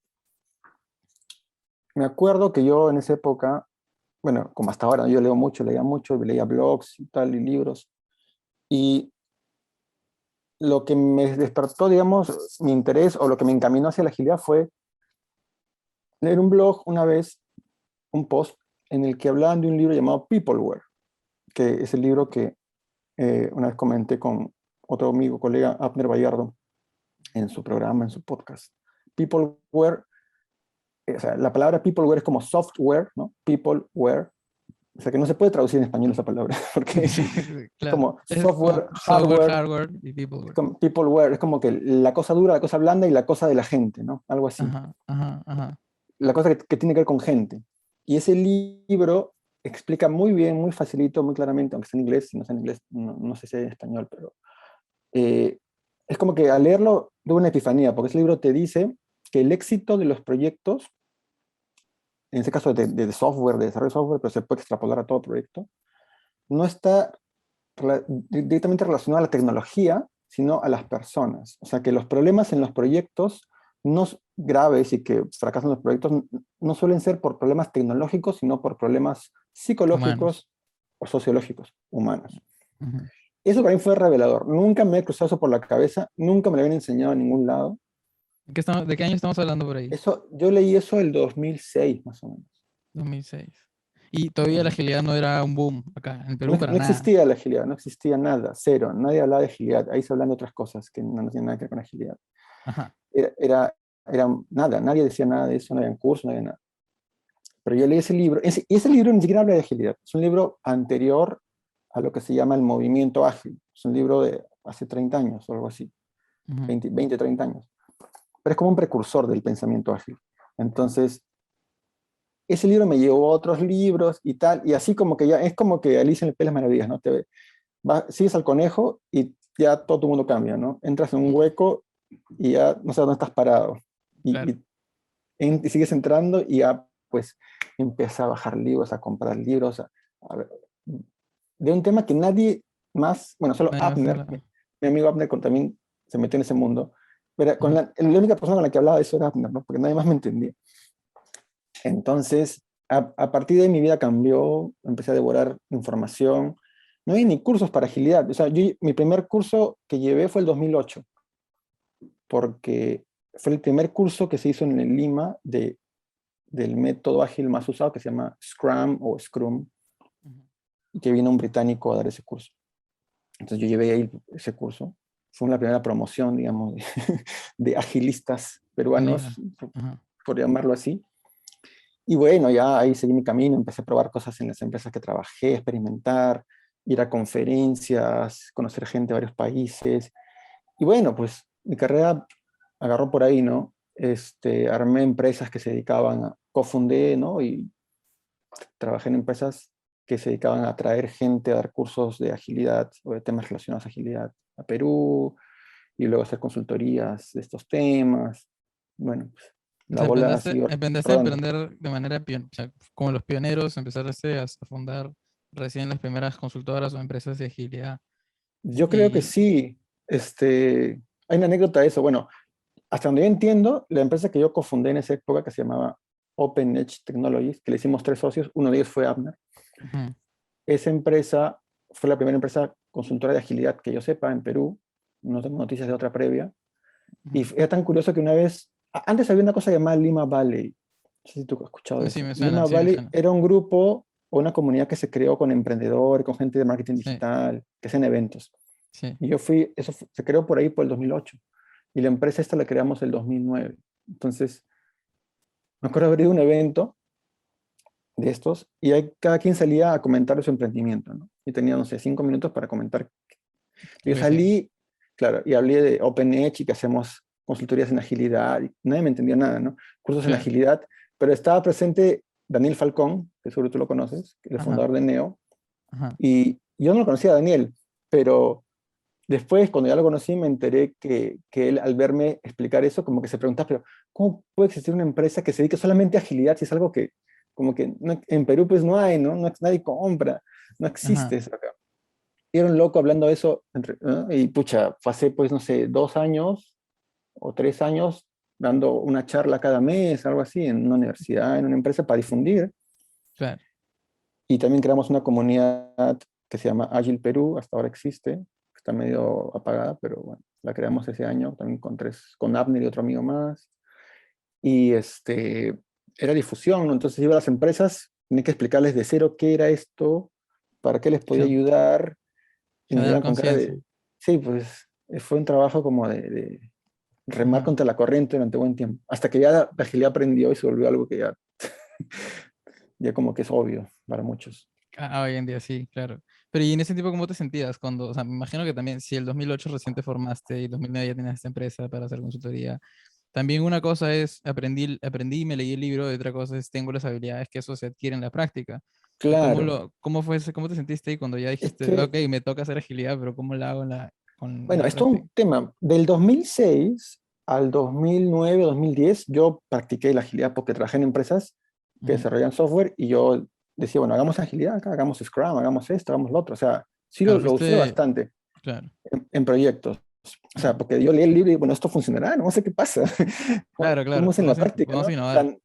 me acuerdo que yo en esa época, bueno, como hasta ahora, yo leo mucho, leía mucho, leía blogs y tal, y libros, y lo que me despertó, digamos, mi interés o lo que me encaminó hacia la agilidad fue leer un blog una vez, un post, en el que hablaban de un libro llamado Peopleware, que es el libro que una vez comenté con otro amigo, colega, Abner Bayardo, en su programa, en su podcast. Peopleware, o sea, la palabra Peopleware es como software, ¿no? Peopleware, o sea, que no se puede traducir en español esa palabra, porque Sí, es claro. como Es como software, software, hardware, hardware y peopleware. como peopleware, es como que la cosa dura, la cosa blanda y la cosa de la gente, ¿no? Algo así. Ajá, ajá, ajá. La cosa que tiene que ver con gente. Y ese libro explica muy bien, muy facilito, muy claramente, aunque sea en inglés, si no es en inglés, no sé si es en español, pero eh, es como que al leerlo tuve una epifanía, porque ese libro te dice que el éxito de los proyectos, en este caso de software, de desarrollo de software, pero se puede extrapolar a todo proyecto, no está directamente relacionado a la tecnología, sino a las personas. O sea, que los problemas en los proyectos no graves y que fracasan los proyectos no suelen ser por problemas tecnológicos, sino por problemas Humanos. psicológicos o sociológicos humanos. Ujú. Eso para mí fue revelador. Nunca me he cruzado eso por la cabeza, nunca me lo habían enseñado en ningún lado. ¿De qué año estamos hablando por ahí? Eso, yo leí eso el 2006, más o menos. 2006. Y todavía la agilidad no era un boom acá, en No, Perú para no nada. existía la agilidad, no existía nada, cero. Nadie hablaba de agilidad. Ahí se hablan de otras cosas que no tienen nada que ver con agilidad. Ajá. Era, era, era nada, nadie decía nada de eso, no había curso, no había nada. Pero yo leí ese libro, y ese libro ni siquiera habla de agilidad, es un libro anterior a lo que se llama el movimiento ágil. Es un libro de hace 30 años o algo así, Ujú. 20 30 años. Pero es como un precursor del pensamiento ágil. Entonces, ese libro me llevó a otros libros y tal, y así como que ya, es como que Alicia en el País de las Maravillas, ¿no? Sigues al conejo y ya todo tu mundo cambia, ¿no? Entras en un Ujú. hueco y ya no sabes dónde estás parado. Y, Claro. y sigues entrando y ya pues empieza a bajar libros, a comprar libros, a ver, de un tema que nadie más, bueno, solo Nadie más Abner, habla. mi amigo Abner también se metió en ese mundo, pero Ujú. la única persona con la que hablaba de eso era Abner, ¿no? Porque nadie más me entendía. Entonces, a partir de ahí mi vida cambió, empecé a devorar información, no hay ni cursos para agilidad. O sea, mi primer curso que llevé fue el 2008, porque fue el primer curso que se hizo en Lima del método ágil más usado, que se llama Scrum o Scrum, Ujú. y que vino un británico a dar ese curso. Entonces yo llevé ahí ese curso. Fue la primera promoción, digamos, de agilistas En peruanos, Lima. Ajá. por llamarlo así. Y bueno, ya ahí seguí mi camino, empecé a probar cosas en las empresas que trabajé, experimentar, ir a conferencias, conocer gente de varios países. Y bueno, pues mi carrera agarró por ahí, ¿no? Armé empresas que se dedicaban cofundé, ¿no? Y trabajé en empresas que se dedicaban a traer gente a dar cursos de agilidad o de temas relacionados a agilidad a Perú y luego hacer consultorías de estos temas. Bueno, pues O la sea, bola ha empezaste, sido empezaste a rodando. emprender de manera, o sea, como los pioneros, empezaste a fundar recién las primeras consultoras o empresas de agilidad. Yo creo que Y, sí. Hay una anécdota de eso. Bueno, hasta donde yo entiendo, la empresa que yo cofundé en esa época, que se llamaba Open Edge Technologies, que le hicimos 3 socios, uno de ellos fue Abner. ujú, Esa empresa fue la primera empresa consultora de agilidad que yo sepa en Perú. No tengo noticias de otra previa. Y ujú. era tan curioso que una vez, antes había una cosa llamada Lima Valley. No sé si tú has escuchado de Sí, eso. me suena, Lima sí, me Valley suena. era un grupo o una comunidad que se creó con emprendedores, con gente de marketing Sí, digital, que hacen eventos. sí. Y yo fui, se creó por ahí por el 2008. Y la empresa esta la creamos el 2009. Entonces, me acuerdo haber ido a un evento de estos y ahí cada quien salía a comentar su emprendimiento, ¿no? Y tenía, no sé, 5 minutos para comentar. Lo Yo que sea. salí, claro, y hablé de OpenEdge y que hacemos consultorías en agilidad. Y nadie me entendía nada, ¿no? Cursos en Claro. agilidad, pero estaba presente Daniel Falcón, que seguro tú lo conoces, que es el Ajá, fundador de Neo, ajá, y yo no lo conocía a Daniel, pero después, cuando ya lo conocí, me enteré que él, al verme explicar eso, como que se preguntaba, pero ¿cómo puede existir una empresa que se dedique solamente a agilidad si es algo que, como que en Perú pues no hay, ¿no? Nadie compra, no existe ajá. eso acá. Y era un loco hablando de eso, ¿no? Y pucha, pasé pues, no sé, 2 años o 3 años dando una charla cada mes, algo así, en una universidad, en una empresa para difundir. Claro. Y también creamos una comunidad que se llama Agile Perú, hasta ahora existe, está medio apagada, pero bueno, la creamos ese año también con Abner y otro amigo más. Y era difusión, ¿no? Entonces iba a las empresas, tenía que explicarles de cero qué era esto, para qué les podía Gen- ayudar, y me Generar miraban con cara de, conciencia. sí, pues fue un trabajo como de remar Ajá. contra la corriente durante buen tiempo, hasta que ya la agilidad aprendió y se volvió algo que ya, ya como que es obvio para muchos. Hoy en día sí, claro. Pero ¿y en ese tiempo cómo te sentías cuando, o sea, me imagino que también si el 2008 recién te formaste y 2009 ya tenías esta empresa para hacer consultoría, también una cosa es aprendí y me leí el libro y otra cosa es tengo las habilidades que eso se adquiere en la práctica. Claro, Cómo fue cómo te sentiste ahí cuando ya es dijiste, que, ok, me toca hacer agilidad, pero cómo la hago en bueno, la es todo práctica? un tema. Del 2006 al 2009, 2010, yo practiqué la agilidad porque trabajé en empresas que Ujú. desarrollan software y yo decía, bueno, hagamos agilidad acá, hagamos Scrum, hagamos esto, hagamos lo otro. O sea, sí Claro, lo usé fuiste, bastante claro. en proyectos. O sea, Ujú. porque yo leí el libro y, bueno, esto funcionará, no sé qué pasa. Claro, ¿Cómo claro, es en la práctica, vamos no? a En innovar. plan,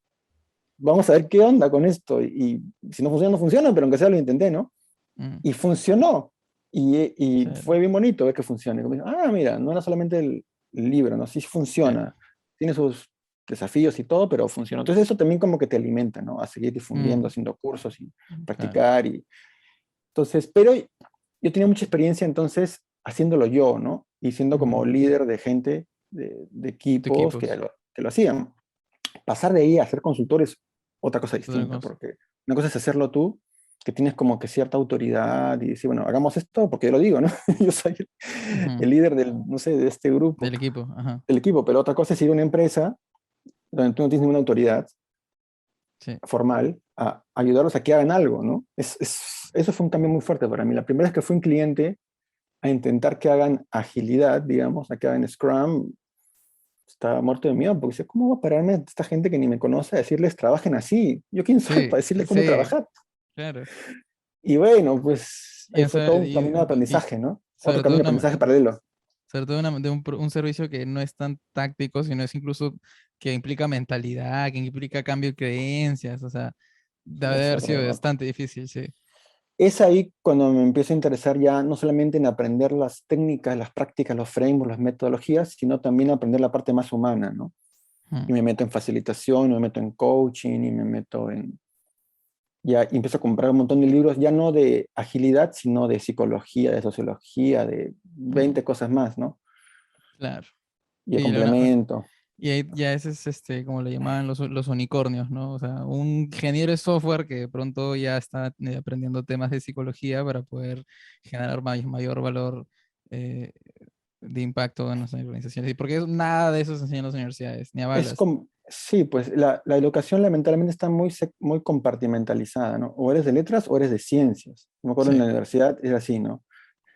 vamos a ver qué onda con esto. Y si no funciona, no funciona, pero aunque sea lo intenté, ¿no? Mm, Y funcionó. Y chévere. fue bien bonito ver que funcione. Como dije, mira, no era solamente el libro, ¿no? Sí Claro. funciona. Tiene sus desafíos y todo, pero funciona. Entonces eso también como que te alimenta, ¿no? A seguir difundiendo, Mm, haciendo cursos y claro. practicar. Entonces, pero yo tenía mucha experiencia entonces haciéndolo yo, ¿no? Y siendo como Ujú. líder de gente, de Tu equipos equipos. que lo hacían. Pasar de ahí a ser consultor es otra cosa Otra distinta, cosa. porque una cosa es hacerlo tú, que tienes como que cierta autoridad y decir, bueno, hagamos esto porque yo lo digo, ¿no? Yo soy Ujú. el líder del, no sé, de este grupo, Del equipo. Ajá. del equipo, pero otra cosa es ir a una empresa donde tú no tienes ninguna autoridad Sí. formal a ayudarlos a que hagan algo, ¿no? Eso fue un cambio muy fuerte para mí. La primera vez que fui un cliente a intentar que hagan agilidad, digamos, a que hagan Scrum, estaba muerto de miedo, porque decía, ¿cómo va a pararme a esta gente que ni me conoce a decirles trabajen así? ¿Yo quién soy Sí, para decirles cómo sí, trabajar? claro. Y bueno, pues Y, ahí fue todo un camino de y aprendizaje, ¿no? Otro sobre todo, camino de aprendizaje paralelo. sobre todo un servicio que no es tan táctico, sino es incluso que implica mentalidad, que implica cambio de creencias. O sea, debe de Es haber otro sido tema. bastante difícil, sí. es ahí cuando me empiezo a interesar ya no solamente en aprender las técnicas, las prácticas, los frameworks, las metodologías, sino también aprender la parte más humana, ¿no? Mm, Y me meto en facilitación, me meto en coaching, y me meto ya y empiezo a comprar un montón de libros, ya no de agilidad, sino de psicología, de sociología, de mm, 20 cosas más, ¿no? claro. Y de Y, complemento. y ahí ya ese es como le llamaban los unicornios, ¿no? O sea, un ingeniero de software que de pronto ya está aprendiendo temas de psicología para poder generar mayor valor eh, de impacto en las organizaciones. Y porque nada de eso se enseña en las universidades, ni a Es balas. como, sí, pues la educación lamentablemente está muy, muy compartimentalizada, ¿no? O eres de letras o eres de ciencias. Me acuerdo en Sí, la universidad era así, ¿no?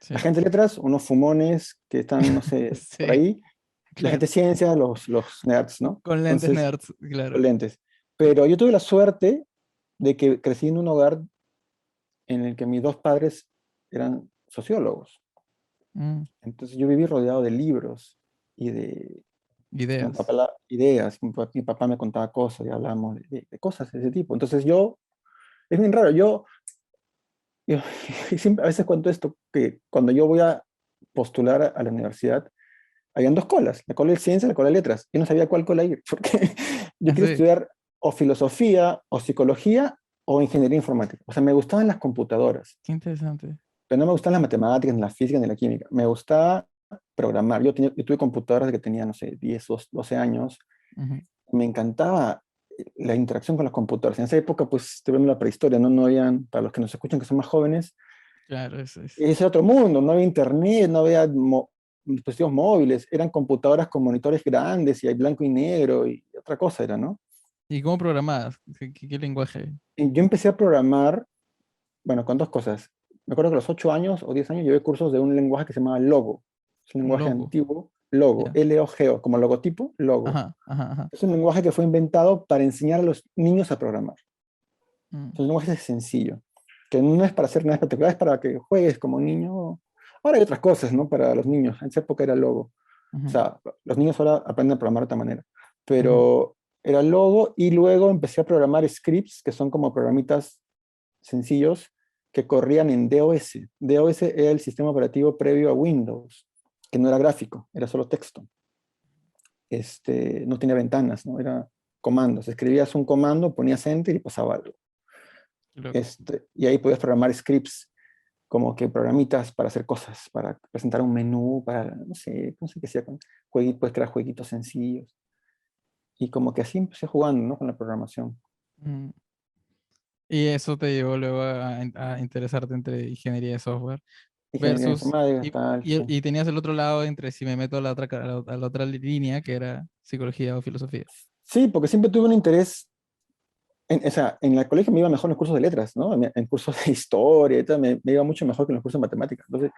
La sí, gente de letras, unos fumones que están, no sé, por sí, ahí. La claro. gente de ciencia, los nerds, ¿no? Con lentes Entonces, nerds, claro. los lentes. Pero yo tuve la suerte de que crecí en un hogar en el que mis dos padres eran sociólogos. Mm, Entonces yo viví rodeado de libros y de mi papá, ideas. ideas. Mi papá me contaba cosas y hablábamos de cosas de ese tipo. Entonces yo, es bien raro, yo siempre, a veces cuento esto, que cuando yo voy a postular a la universidad, habían dos colas, la cola de ciencia y la cola de letras. Yo no sabía cuál cola ir, porque yo quería Así, estudiar o filosofía, o psicología, o ingeniería informática. O sea, me gustaban las computadoras, qué interesante. pero no me gustaban las matemáticas, ni la física, ni la química. Me gustaba programar. Yo tuve computadoras que tenía, no sé, 10 o 12 años. Ujú, Me encantaba la interacción con las computadoras. En esa época, pues, estoy viendo la prehistoria, ¿no? No habían, para los que nos escuchan que son más jóvenes, claro, eso es. ese otro mundo, no había internet, no había dispositivos móviles, eran computadoras con monitores grandes y hay blanco y negro y otra cosa era, ¿no? ¿Y cómo programabas? ¿Qué lenguaje? Y yo empecé a programar, bueno, con dos cosas. Me acuerdo que a los 8 años o 10 años llevé cursos de un lenguaje que se llamaba Logo. Es un lenguaje Logo. antiguo, Logo, Ya. L-O-G-O, como logotipo, Logo. Ajá, ajá, ajá. Es un lenguaje que fue inventado para enseñar a los niños a programar. Mm, Es un lenguaje sencillo, que no es para hacer nada espectacular, es para que juegues como niño. Ahora hay otras cosas, ¿no? Para los niños. En esa época era Logo. O ujú, sea, los niños ahora aprenden a programar de otra manera. ujú. Pero era Logo y luego empecé a programar scripts, que son como programitas sencillos que corrían en DOS. DOS era el sistema operativo previo a Windows, que no era gráfico, era solo texto. No tenía ventanas, ¿no? Era comandos. Escribías un comando, ponías enter y pasaba algo. Qué loco. Y ahí podías programar scripts como que programitas para hacer cosas, para presentar un menú, para, no sé qué sea, puedes crear jueguitos sencillos. Y como que así empecé jugando, ¿no? Con la programación. Mm. Y eso te llevó luego a interesarte entre ingeniería de software Ingeniería versus, informática, tal, sí. y tenías el otro lado entre si me meto a la otra, a la otra línea que era psicología o filosofía. Sí, porque siempre tuve un interés, o sea, en el colegio me iba mejor en los cursos de letras, ¿no? En cursos de historia y tal, me iba mucho mejor que en los cursos de matemáticas. Entonces,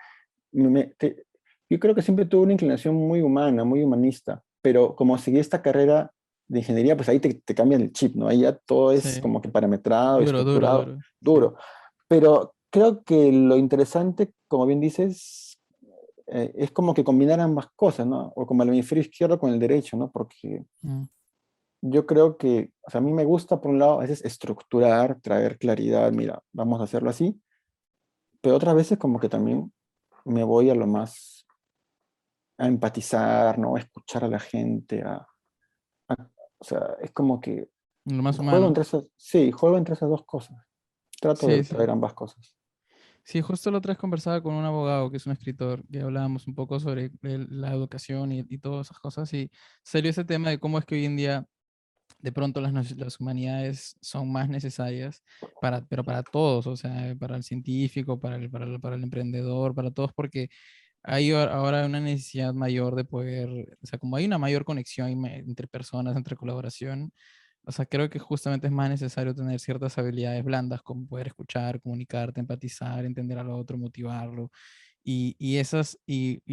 yo creo que siempre tuve una inclinación muy humana, muy humanista, pero como seguí esta carrera de ingeniería, pues ahí te cambian el chip, ¿no? Ahí ya todo es Sí, como que parametrado, duro, duro, estructurado, duro. Sí. duro. Pero creo que lo interesante, como bien dices, es como que combinar ambas cosas, ¿no? O como el hemisferio izquierdo con el derecho, ¿no? Porque Mm, yo creo que, o sea, a mí me gusta, por un lado, a veces estructurar, traer claridad, mira, vamos a hacerlo así, pero otras veces como que también me voy a lo más, a empatizar, ¿no? A escuchar a la gente, o sea, es como que lo más juego humano. entre esas, sí, juego entre esas dos cosas. Trato de Sí, sí. traer ambas cosas. Sí, justo la otra vez conversaba con un abogado que es un escritor y hablábamos un poco sobre la educación y todas esas cosas y salió ese tema de cómo es que hoy en día de pronto las humanidades son más necesarias pero para todos, o sea, para el científico, para el emprendedor, para todos, porque hay ahora una necesidad mayor de poder, o sea, como hay una mayor conexión entre personas, entre colaboración, o sea, creo que justamente es más necesario tener ciertas habilidades blandas, como poder escuchar, comunicarte, empatizar, entender al otro, motivarlo. Y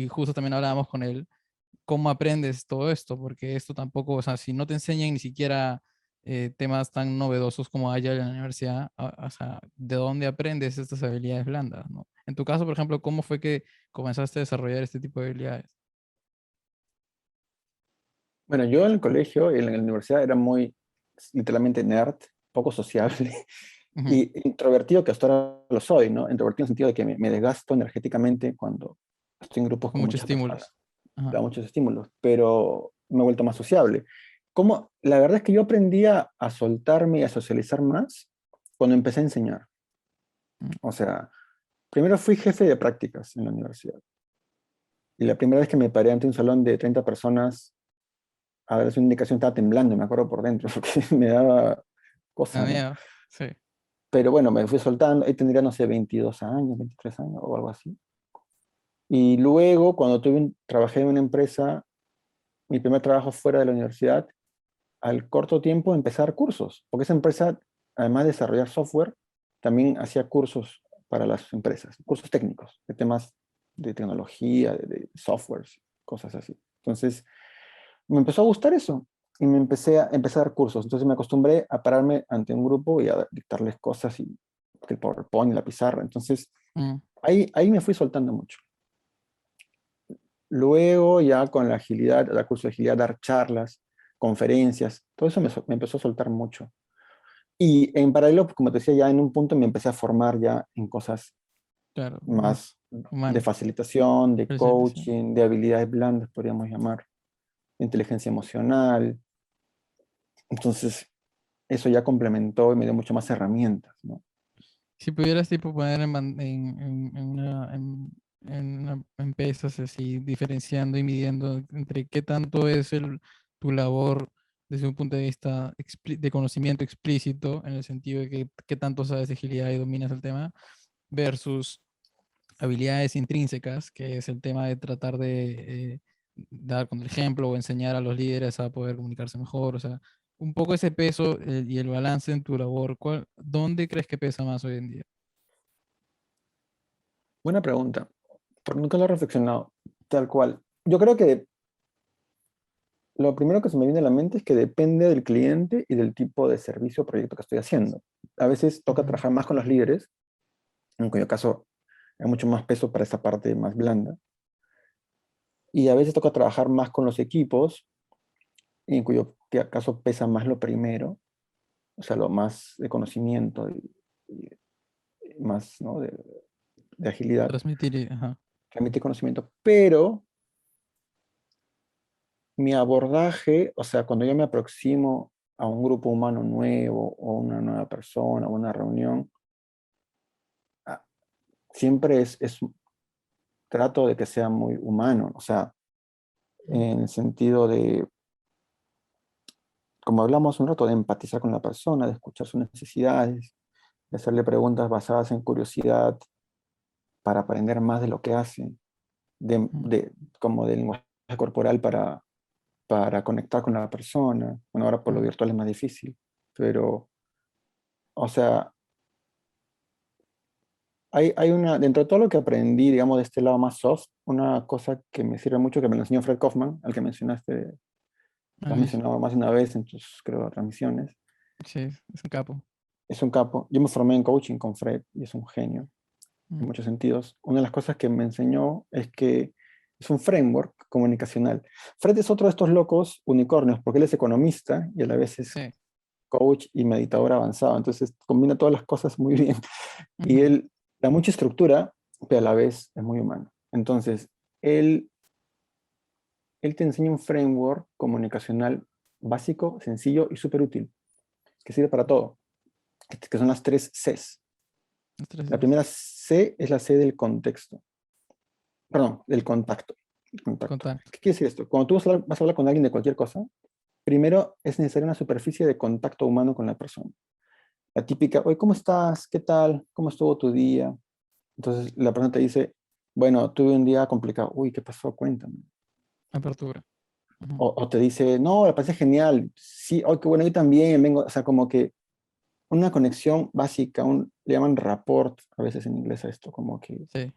justo también hablábamos con él, cómo aprendes todo esto, porque esto tampoco, o sea, si no te enseñan ni siquiera temas tan novedosos como hay en la universidad, o sea, ¿de dónde aprendes estas habilidades blandas, no? En tu caso, por ejemplo, ¿cómo fue que comenzaste a desarrollar este tipo de habilidades? Bueno, yo en el colegio y en la universidad era muy, literalmente nerd, poco sociable. Ujú. Y introvertido, que hasta ahora lo soy, ¿no? Introvertido en el sentido de que me desgasto energéticamente cuando estoy en grupos Con con muchos muchas personas. estímulos. Ajá. Da muchos estímulos, pero me he vuelto más sociable. Como, la verdad es que yo aprendí a soltarme y a socializar más cuando empecé a enseñar. Mm. O sea, primero fui jefe de prácticas en la universidad. Y la primera vez que me paré ante un salón de 30 personas a darles una indicación, estaba temblando, me acuerdo por dentro, porque me daba Da cosa, ¿no? miedo. Sí. Pero bueno, me fui soltando, ahí tendría, no sé, 22 años, 23 años o algo así. Y luego, cuando trabajé en una empresa, mi primer trabajo fuera de la universidad, al corto tiempo empezar cursos, porque esa empresa, además de desarrollar software, también hacía cursos para las empresas, cursos técnicos, de temas de tecnología, de softwares, cosas así. Entonces, me empezó a gustar eso y empecé a dar cursos. Entonces me acostumbré a pararme ante un grupo y a dictarles cosas y el PowerPoint y la pizarra. Entonces, Mm. ahí me fui soltando mucho. Luego ya con la agilidad, dar curso de agilidad, dar charlas, conferencias, todo eso me empezó a soltar mucho. Y en paralelo, como te decía, ya en un punto me empecé a formar ya en cosas Claro, más más de humano. facilitación, de Presentación. coaching, de habilidades blandas, podríamos llamar, de inteligencia emocional. Entonces, eso ya complementó y me dio mucho más herramientas, ¿no? Si pudieras tipo poner en pesas así, diferenciando y midiendo entre qué tanto es tu labor desde un punto de vista de conocimiento explícito, en el sentido de que qué tanto sabes de agilidad y dominas el tema, versus habilidades intrínsecas, que es el tema de tratar de dar con el ejemplo o enseñar a los líderes a poder comunicarse mejor, o sea, un poco ese peso y el balance en tu labor, ¿dónde crees que pesa más hoy en día? Buena pregunta, porque nunca lo he reflexionado tal cual. Yo creo que lo primero que se me viene a la mente es que depende del cliente y del tipo de servicio o proyecto que estoy haciendo. A veces toca Ujú. trabajar más con los líderes, en cuyo caso hay mucho más peso para esa parte más blanda, y a veces toca trabajar más con los equipos, en cuyo caso pesa más lo primero, o sea, lo más de conocimiento y más, ¿no? de agilidad, Transmitir, ajá. transmitir conocimiento, pero mi abordaje, o sea, cuando yo me aproximo a un grupo humano nuevo o una nueva persona o una reunión, ah, siempre trato de que sea muy humano, o sea, Mm. en el sentido de, como hablamos un rato, de empatizar con la persona, de escuchar sus necesidades, de hacerle preguntas basadas en curiosidad para aprender más de lo que hace, Mm. como del lenguaje corporal para conectar con la persona. Bueno, ahora por lo Mm. virtual es más difícil, pero, o sea, dentro de todo lo que aprendí, digamos, de este lado más soft, una cosa que me sirve mucho, que me lo enseñó Fred Kaufman, al que mencionaste, lo has Ahí es. mencionado más de una vez en tus, creo, transmisiones. Sí, es un capo. Es un capo. Yo me formé en coaching con Fred y es un genio en Mm. muchos sentidos. Una de las cosas que me enseñó es que es un framework comunicacional. Fred es otro de estos locos unicornios, porque él es economista y a la vez es Sí. coach y meditador avanzado. Entonces combina todas las cosas muy bien. Y Ujú. él da mucha estructura, pero a la vez es muy humano. Entonces, él te enseña un framework comunicacional básico, sencillo y súper útil, que sirve para todo, que son las tres Cs. Los tres La Cs. primera C es la C del contexto, perdón, del contacto. El contacto. Contacto. ¿Qué quiere decir esto? Cuando tú vas a hablar con alguien de cualquier cosa, primero es necesaria una superficie de contacto humano con la persona. La típica, oye, ¿cómo estás? ¿Qué tal? ¿Cómo estuvo tu día? Entonces la persona te dice, bueno, tuve un día complicado. Uy, ¿qué pasó? Cuéntame. Apertura. Ujú. O te dice, no, la pasé genial. Sí, oh, qué bueno, yo también vengo. O sea, como que una conexión básica, le llaman rapport a veces en inglés a esto, como que Sí.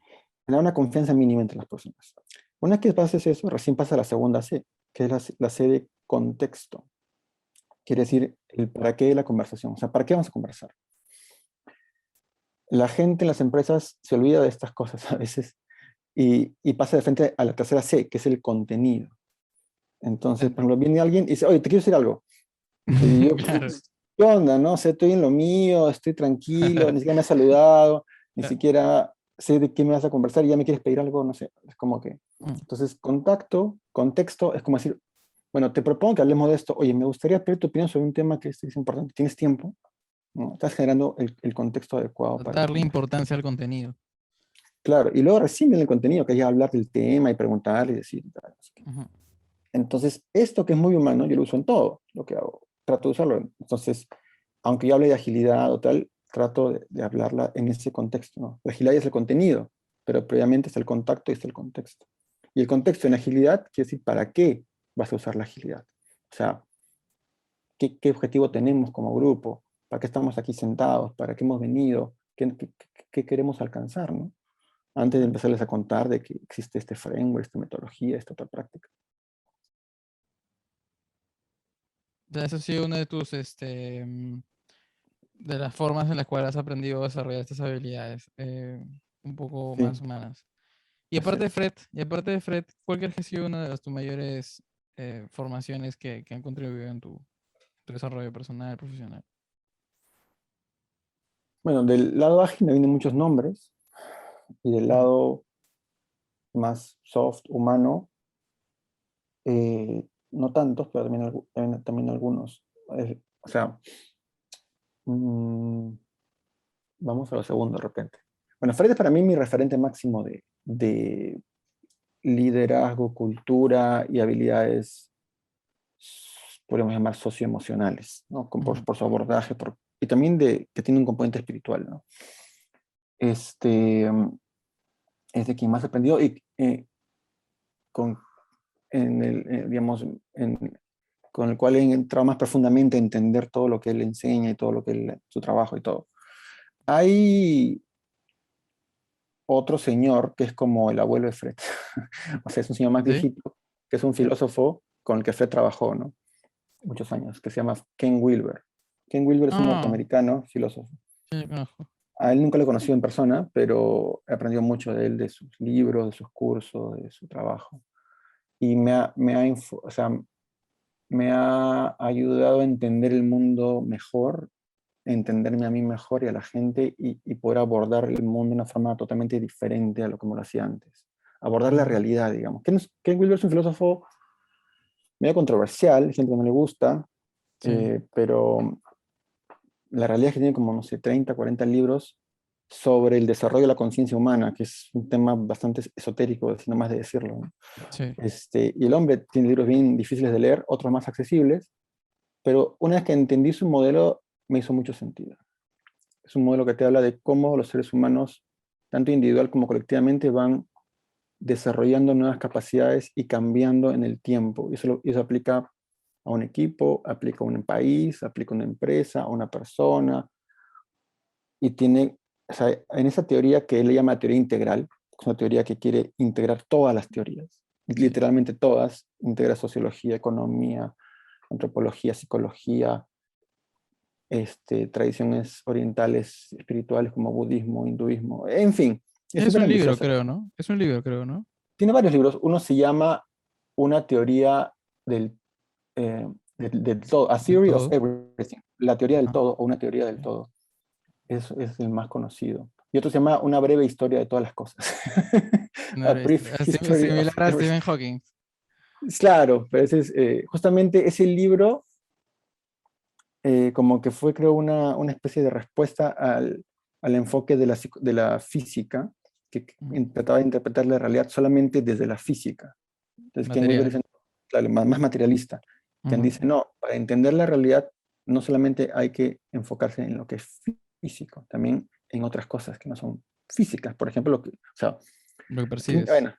da una confianza mínima entre las personas. Una vez que pases eso, recién pasa la segunda C, que es la C de contexto. Quiere decir el para qué de la conversación. O sea, ¿para qué vamos a conversar? La gente en las empresas se olvida de estas cosas a veces y pasa de frente a la tercera C, que es el contenido. Entonces, Sí. por ejemplo, viene alguien y dice, oye, te quiero decir algo. Y yo, Claro. ¿qué onda, no? O sea, estoy en lo mío, estoy tranquilo, ni siquiera me has saludado, ni Ya. siquiera sé de qué me vas a conversar y ya me quieres pedir algo, no sé, es como que... Mm. Entonces, contacto, contexto, es como decir, bueno, te propongo que hablemos de esto, oye, me gustaría pedir tu opinión sobre un tema que es importante, ¿tienes tiempo? ¿No? Estás generando el contexto adecuado para Darle conversar. importancia al contenido. Claro, y luego recién viene el contenido, que es ya hablar del tema y preguntar y decir y tal, no sé qué. Ujú. Entonces, esto que es muy humano, yo lo uso en todo lo que hago. Trato de usarlo. Entonces, aunque yo hable de agilidad o tal, trato de hablarla en ese contexto, ¿no? La agilidad es el contenido, pero previamente está el contacto y está el contexto. Y el contexto en agilidad quiere decir para qué vas a usar la agilidad. O sea, qué objetivo tenemos como grupo, para qué estamos aquí sentados, para qué hemos venido, qué queremos alcanzar, ¿no? Antes de empezarles a contar de que existe este framework, esta metodología, esta otra práctica. O sea, eso ha sido una de tus, de las formas en las cuales has aprendido a desarrollar estas habilidades, un poco Sí, más humanas. así es. Y aparte de Fred, ¿cuál crees que ha sido una de las tus mayores formaciones que han contribuido en tu desarrollo personal, profesional? Bueno, del lado ágil me vienen muchos nombres y del Ujú. lado más soft, humano, no tantos, pero también, también algunos. O sea, mm, vamos a lo segundo de repente. Bueno, Fred es para mí mi referente máximo de liderazgo, cultura y habilidades, podríamos llamar socioemocionales, ¿no? Ujú. Por su abordaje y también que tiene un componente espiritual, ¿no? Este, es de quien más he aprendido y con, digamos, con el cual he entrado más profundamente a entender todo lo que él enseña y todo lo que su trabajo y todo. Hay otro señor que es como el abuelo de Fred, o sea, es un señor más ¿Sí? viejito, que es un filósofo con el que Fred trabajó, ¿no? Muchos años, que se llama Ken Wilber. Ken Wilber es un Ah, norteamericano filósofo. sí, lo conozco. A él nunca lo he conocido en persona, pero he aprendido mucho de él, de sus libros, de sus cursos, de su trabajo. Y o sea, me ha ayudado a entender el mundo mejor, entenderme a mí mejor y a la gente y poder abordar el mundo de una forma totalmente diferente a lo como lo hacía antes. Abordar la Ujú. realidad, digamos. Ken Wilber es un filósofo medio controversial, hay gente que no le gusta, Sí, pero la realidad es que tiene como, no sé, 30, 40 libros sobre el desarrollo de la conciencia humana, que es un tema bastante esotérico, si no más de decirlo, ¿no? sí. Y el hombre tiene libros bien difíciles de leer, otros más accesibles, pero una vez que entendí su modelo, me hizo mucho sentido. Es un modelo que te habla de cómo los seres humanos, tanto individual como colectivamente, van desarrollando nuevas capacidades y cambiando en el tiempo. Y eso aplica a un equipo, aplica a un país, aplica a una empresa, a una persona, y tiene, o sea, en esa teoría que él le llama teoría integral, es una teoría que quiere integrar todas las teorías, Sí. literalmente todas, integra sociología, economía, antropología, psicología, tradiciones orientales, espirituales como budismo, hinduismo, en fin, es Es súper un libro, ambiciosa. creo, ¿no? Es un libro, creo, ¿no? Tiene varios libros, uno se llama Una teoría del, eh, del todo, A De Theory of todo. Everything, la teoría del Ajá. todo o una teoría del Ok. todo. Es el más conocido. Y otro se llama Una breve historia de todas las cosas. Una A breve Brief historia. History of Similar a Everything. Stephen Hawking. Claro, pero justamente ese libro como que fue, creo, una especie de respuesta al enfoque de la física, que Ujú. trataba de interpretar la realidad solamente desde la física. Entonces, Ken Wilber Material. dice, claro, más materialista. Quien Ujú. dice, no, para entender la realidad no solamente hay que enfocarse en lo que es físico, también en otras cosas que no son físicas. Por ejemplo, o sea, Lo que percibes. bueno,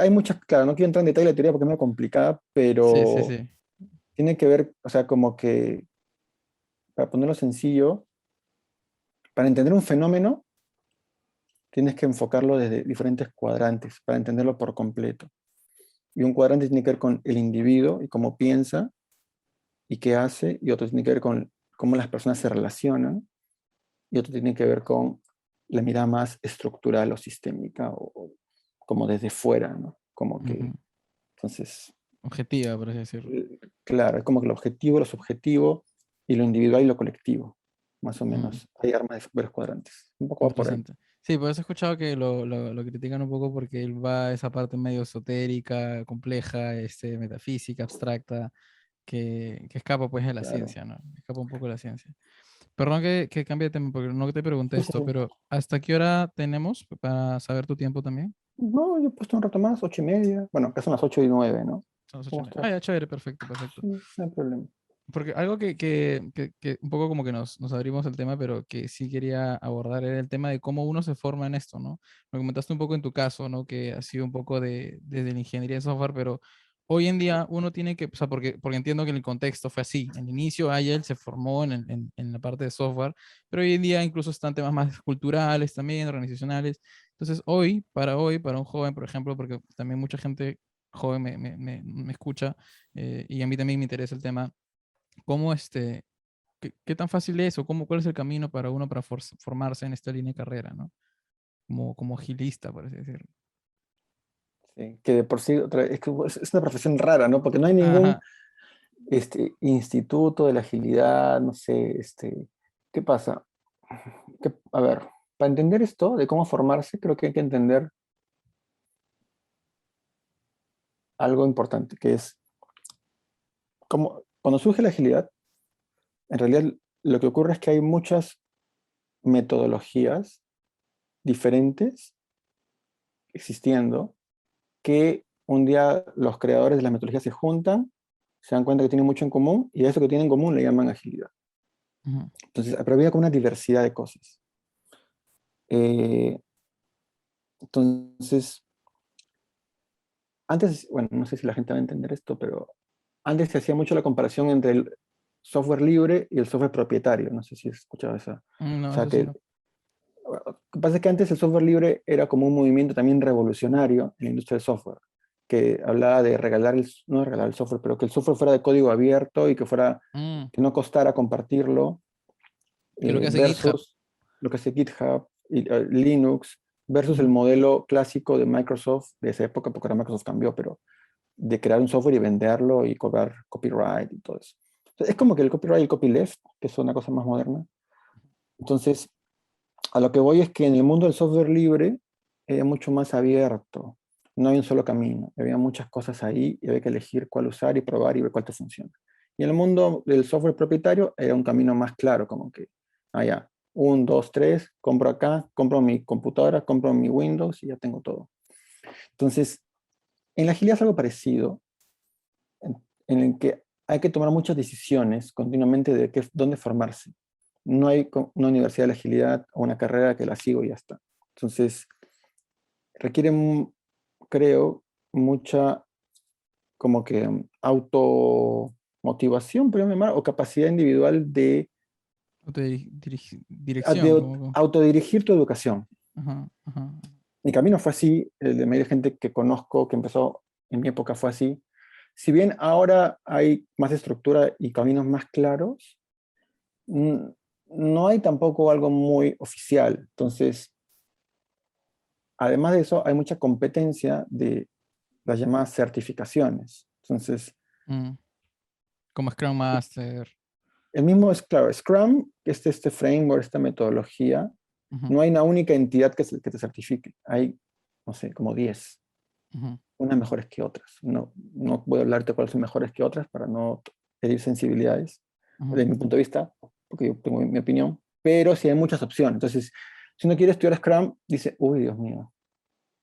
hay muchas, claro, no quiero entrar en detalle de la teoría porque es muy complicada, Sí, sí, pero sí. tiene que ver, o sea, como que, para ponerlo sencillo, para entender un fenómeno, tienes que enfocarlo desde diferentes cuadrantes para entenderlo por completo. Y un cuadrante tiene que ver con el individuo y cómo piensa y qué hace, y otro tiene que ver con cómo las personas se relacionan, y otro tiene que ver con la mirada más estructural o sistémica, o como desde fuera, ¿no? Como Ujú. que, entonces, Objetiva, por así decirlo. claro, es como que el objetivo, lo subjetivo, y lo individual y lo colectivo. Más o Ujú. menos. Hay armas de varios cuadrantes. Un poco va por ahí. Interesante. Sí, pues he escuchado que lo critican un poco porque él va a esa parte medio esotérica, compleja, metafísica, abstracta, que escapa pues de la Claro. ciencia, ¿no? Escapa un poco de la ciencia. Perdón que cambie de tema, porque no te pregunté Sí, sí, esto, sí. pero ¿hasta qué hora tenemos para saber tu tiempo también? No, yo he puesto un rato más, 8:30. Bueno, acá son las 8:09, ¿no? Son las ocho y ¿Cómo media. Ah, estás? ya, chévere, perfecto, perfecto. Sí, no hay problema. Porque algo que un poco como que nos abrimos el tema, pero que sí quería abordar era el tema de cómo uno se forma en esto, ¿no? Lo comentaste un poco en tu caso, ¿no? Que ha sido un poco desde la ingeniería de software, pero hoy en día uno tiene que, o sea, porque entiendo que en el contexto fue así. En el inicio Agile se formó en la parte de software, pero hoy en día incluso están temas más culturales también, organizacionales. Entonces, hoy, para un joven, por ejemplo, porque también mucha gente joven me escucha y a mí también me interesa el tema. ¿Cómo qué tan fácil es o cuál es el camino para uno para formarse en esta línea de carrera, ¿no? Como agilista, por así decirlo. Sí, que de por sí es que es una profesión rara, ¿no? Porque no hay ningún Ajá. instituto de la agilidad, no sé, ¿qué pasa? A ver, para entender esto de cómo formarse, creo que hay que entender algo importante, que es como cuando surge la agilidad, en realidad lo que ocurre es que hay muchas metodologías diferentes existiendo que un día los creadores de las metodologías se juntan, se dan cuenta que tienen mucho en común y a eso que tienen en común le llaman agilidad. Ujú. Entonces, pero había como una diversidad de cosas. Eh, entonces, antes, bueno, no sé si la gente va a entender esto, pero antes se hacía mucho la comparación entre el software libre y el software propietario. No sé si has escuchado eso. O No, sea, eso sí que no. lo que pasa es que antes el software libre era como un movimiento también revolucionario en la industria del software, que hablaba de regalar no regalar el software, pero que el software fuera de código abierto y Mm, que no costara compartirlo, ¿qué es lo que hace GitHub? versus lo que hace GitHub y Linux, versus el Ujú, modelo clásico de Microsoft de esa época, porque ahora Microsoft cambió, pero de crear un software y venderlo y cobrar copyright y todo eso. Entonces, es como que el copyright y el copyleft, que es una cosa más moderna. Entonces, a lo que voy es que en el mundo del software libre era mucho más abierto. No hay un solo camino. Había muchas cosas ahí y había que elegir cuál usar y probar y ver cuál te funciona. Y en el mundo del software propietario era un camino más claro, como que, ya, 1, 2, 3, compro acá, compro mi computadora, compro mi Windows y ya tengo todo. Entonces, en la agilidad es algo parecido, en el que hay que tomar muchas decisiones continuamente de dónde formarse. No hay una universidad de la agilidad o una carrera que la sigo y ya está. Entonces, requiere, creo, mucha como que automotivación, pero o capacidad individual Dirección, autodirigir tu educación. ajá, ajá. Mi camino fue así, el de media gente que conozco, que empezó en mi época fue así. Si bien ahora hay más estructura y caminos más claros, no hay tampoco algo muy oficial. Entonces, además de eso, hay mucha competencia de las llamadas certificaciones. Entonces, Mm, como Scrum Master. el mismo es, claro, Scrum, que es este framework, esta metodología, Ujú, no hay una única entidad que te certifique. Hay, no sé, como 10, ujú, unas mejores que otras. No voy a hablarte cuáles son mejores que otras para no herir sensibilidades, ujú. desde mi punto de vista, porque yo tengo mi opinión, pero sí hay muchas opciones. Entonces, si uno quiere estudiar Scrum, dice, uy, Dios mío,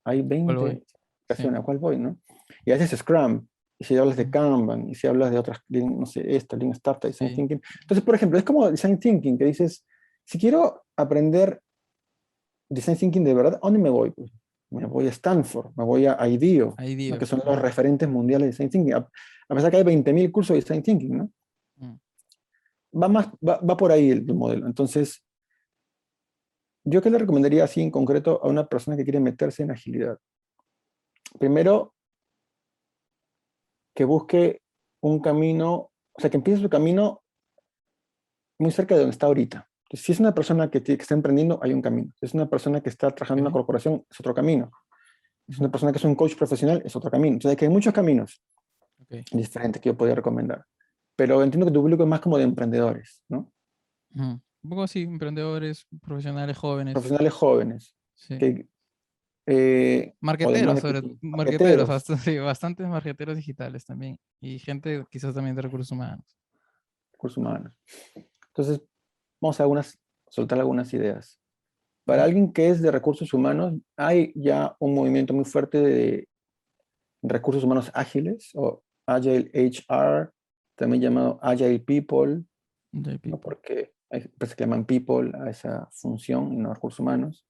hay ¿Cuál voy? 20 Sí. certificaciones, ¿a cuál voy, no? Y a veces Scrum, y si hablas de Ujú, Kanban, y si hablas de otras, no sé, Lean Startup, Design sí. Thinking. Entonces, por ejemplo, es como Design Thinking, que dices, si quiero aprender Design Thinking de verdad, ¿a dónde me voy? Pues, me voy a Stanford, me voy a IDEO, Ahí ¿no? Que dio. son los Ujú, referentes mundiales de Design Thinking. A pesar que hay 20.000 cursos de Design Thinking, ¿no? mm, Va por ahí el modelo. Entonces, ¿yo qué le recomendaría así en concreto a una persona que quiere meterse en agilidad? Primero, que busque un camino, o sea, que empiece su camino muy cerca de donde está ahorita. Entonces, si es una persona que está emprendiendo, hay un camino. Si es una persona que está trabajando en una ok, corporación, es otro camino. Si es ujú, una persona que es un coach profesional, es otro camino. Entonces, hay muchos caminos ok. diferentes que yo podría recomendar. pero entiendo que tu público es más como de emprendedores, ¿no? Ujú. Un poco así, emprendedores, profesionales jóvenes. Profesionales jóvenes, Sí. que, o de Marqueteros, marketing, marqueteros, marqueteros, sí, bastantes marqueteros digitales también. Y gente quizás también de recursos humanos. recursos humanos. Entonces, vamos a soltar algunas ideas. Para Ujú. alguien que es de recursos humanos, hay ya un movimiento muy fuerte de recursos humanos ágiles o Agile HR, también llamado Agile People, De ¿no? people. Porque hay empresas que llaman People a esa función y no recursos humanos.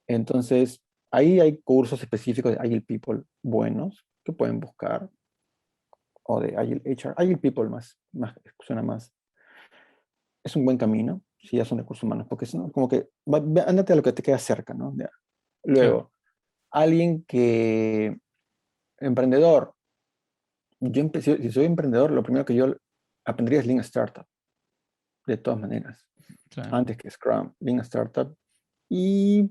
Entonces, ahí hay cursos específicos de Agile People buenos que pueden buscar, o de Agile HR. Agile People suena más. Es un buen camino, si ya son recursos humanos, porque es, ¿no? Como que ándate a lo que te queda cerca, ¿no? Ya. Claro. Luego, alguien que, emprendedor, yo empecé, si soy emprendedor, lo primero que yo aprendería es Lean Startup, de todas maneras, Claro. antes que Scrum, Lean Startup. Y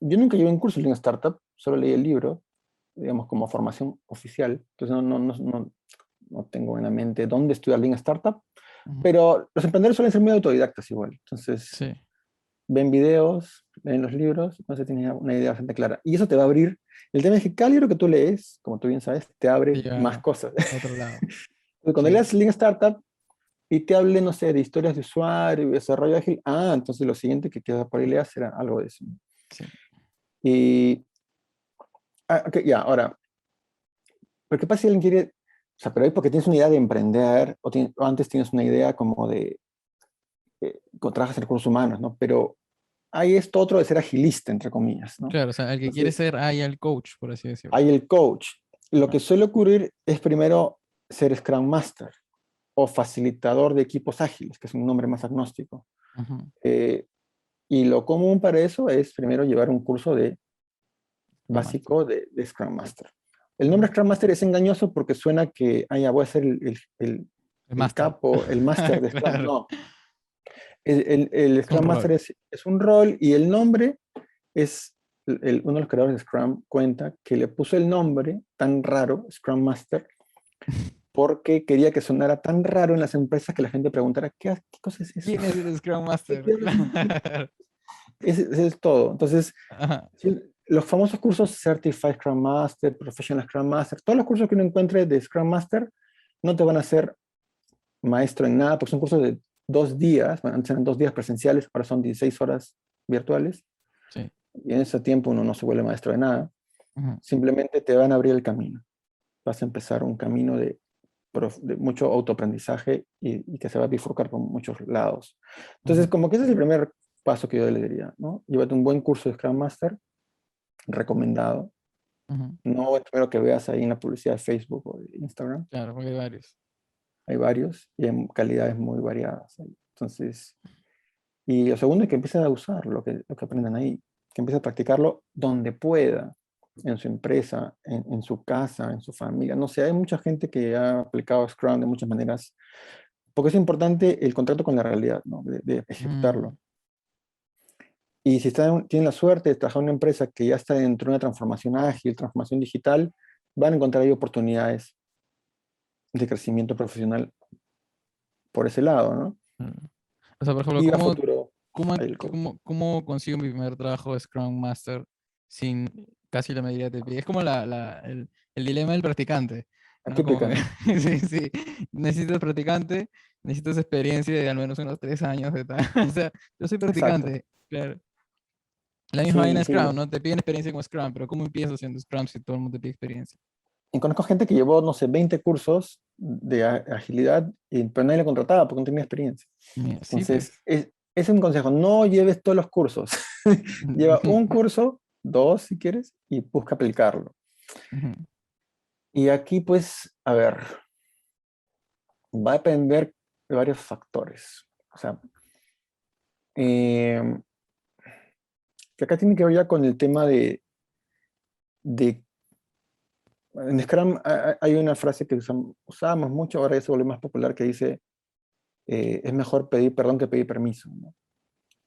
yo nunca llevé un curso de Lean Startup, solo leí el libro, digamos, como formación oficial. Entonces no tengo en la mente dónde estudiar Lean Startup, Ujú. pero los emprendedores suelen ser muy autodidactas igual. Entonces, Sí. ven videos, leen los libros, entonces tienes una idea bastante clara. Y eso te va a abrir. El tema es que cada libro que tú lees, como tú bien sabes, te Te abre más lleva cosas. a otro lado. Entonces, cuando Sí. leas Lean Startup y te hable, no sé, de historias de usuario y desarrollo ágil, entonces lo siguiente que queda por ahí leer será algo de eso. Sí. Y, ok, ya, ahora, ¿pero qué pasa si alguien quiere, o sea, pero ahí porque tienes una idea de emprender, o antes tienes una idea como de, como trabajas en recursos humanos, ¿no? Pero hay esto otro de ser agilista, entre comillas, ¿no? Claro, o sea, el que quiere Entonces, ser agile coach, por así decirlo. hay el coach. Lo Ah, que suele ocurrir es primero ser Scrum Master o facilitador de equipos ágiles, que es un nombre más agnóstico. ujú. Eh, y lo común para eso es primero llevar un curso Scrum Master. básico de Scrum Master. El nombre Ujú. Scrum Master es engañoso porque suena que, ya voy a ser El el máster. capo, el máster de Scrum. Claro, No, el es un Scrum Master rol. es un rol y el nombre es, uno de los creadores de Scrum cuenta que le puso el nombre tan raro, Scrum Master, porque quería que sonara tan raro en las empresas que la gente preguntara, ¿qué cosa es eso? ¿Quién es el Scrum ¿Qué Master? diablos es eso? Claro. Ese es todo. Entonces, Ajá. sí, los famosos cursos Certified Scrum Master, Professional Scrum Master, todos los cursos que uno encuentre de Scrum Master no te van a hacer maestro en nada, porque son cursos de 2 días, bueno, antes eran 2 días presenciales, ahora son 16 horas virtuales, Sí. y en ese tiempo uno no se vuelve maestro de nada, Ujú. simplemente te van a abrir el camino. Vas a empezar un camino de mucho autoaprendizaje y que se va a bifurcar por muchos lados. Entonces, Ujú. como que ese es el primer paso que yo le diría, ¿no? Llévate un buen curso de Scrum Master, recomendado. Ujú. No el primero que veas ahí en la publicidad de Facebook o de Instagram. Claro, porque hay varios. Hay varios y hay calidades muy variadas ahí. Entonces, y lo segundo es que empiecen a usar lo que aprendan ahí, que empiecen a practicarlo donde pueda, en su empresa, en su casa, en su familia. No sé, hay mucha gente que ha aplicado Scrum de muchas maneras, porque es importante el contacto con la realidad, ¿no? De Mm, ejecutarlo. Y si tienen la suerte de trabajar en una empresa que ya está dentro de una transformación ágil, transformación digital, van a encontrar ahí oportunidades de crecimiento profesional por ese lado, ¿no? mm. O sea, por ejemplo, Y a futuro, hay el coach. cómo consigo mi primer trabajo de Scrum Master sin casi la medida de pie? Es como el dilema del practicante, ¿no? Como Típica, que, ¿no? sí, sí, necesitas practicante, necesitas experiencia de al menos unos 3 años de tal. O sea, yo soy Exacto. practicante, claro. La misma vaina Sí, en sí. Scrum, ¿no? Te piden experiencia con Scrum, pero ¿cómo empiezo haciendo Scrum si todo el mundo te pide experiencia? Y conozco gente que llevó, no sé, 20 cursos de agilidad, pero nadie le contrataba porque no tenía experiencia. Mira, sí, Entonces, pues. es un consejo, no lleves todos los cursos. Lleva un curso, dos si quieres, y busca aplicarlo. Ujú. Y aquí, pues, a ver, va a depender de varios factores. O sea, eh, que acá tiene que ver ya con el tema de en Scrum hay una frase que usábamos mucho, ahora ya se volvió más popular, que dice, es mejor pedir perdón que pedir permiso, ¿no?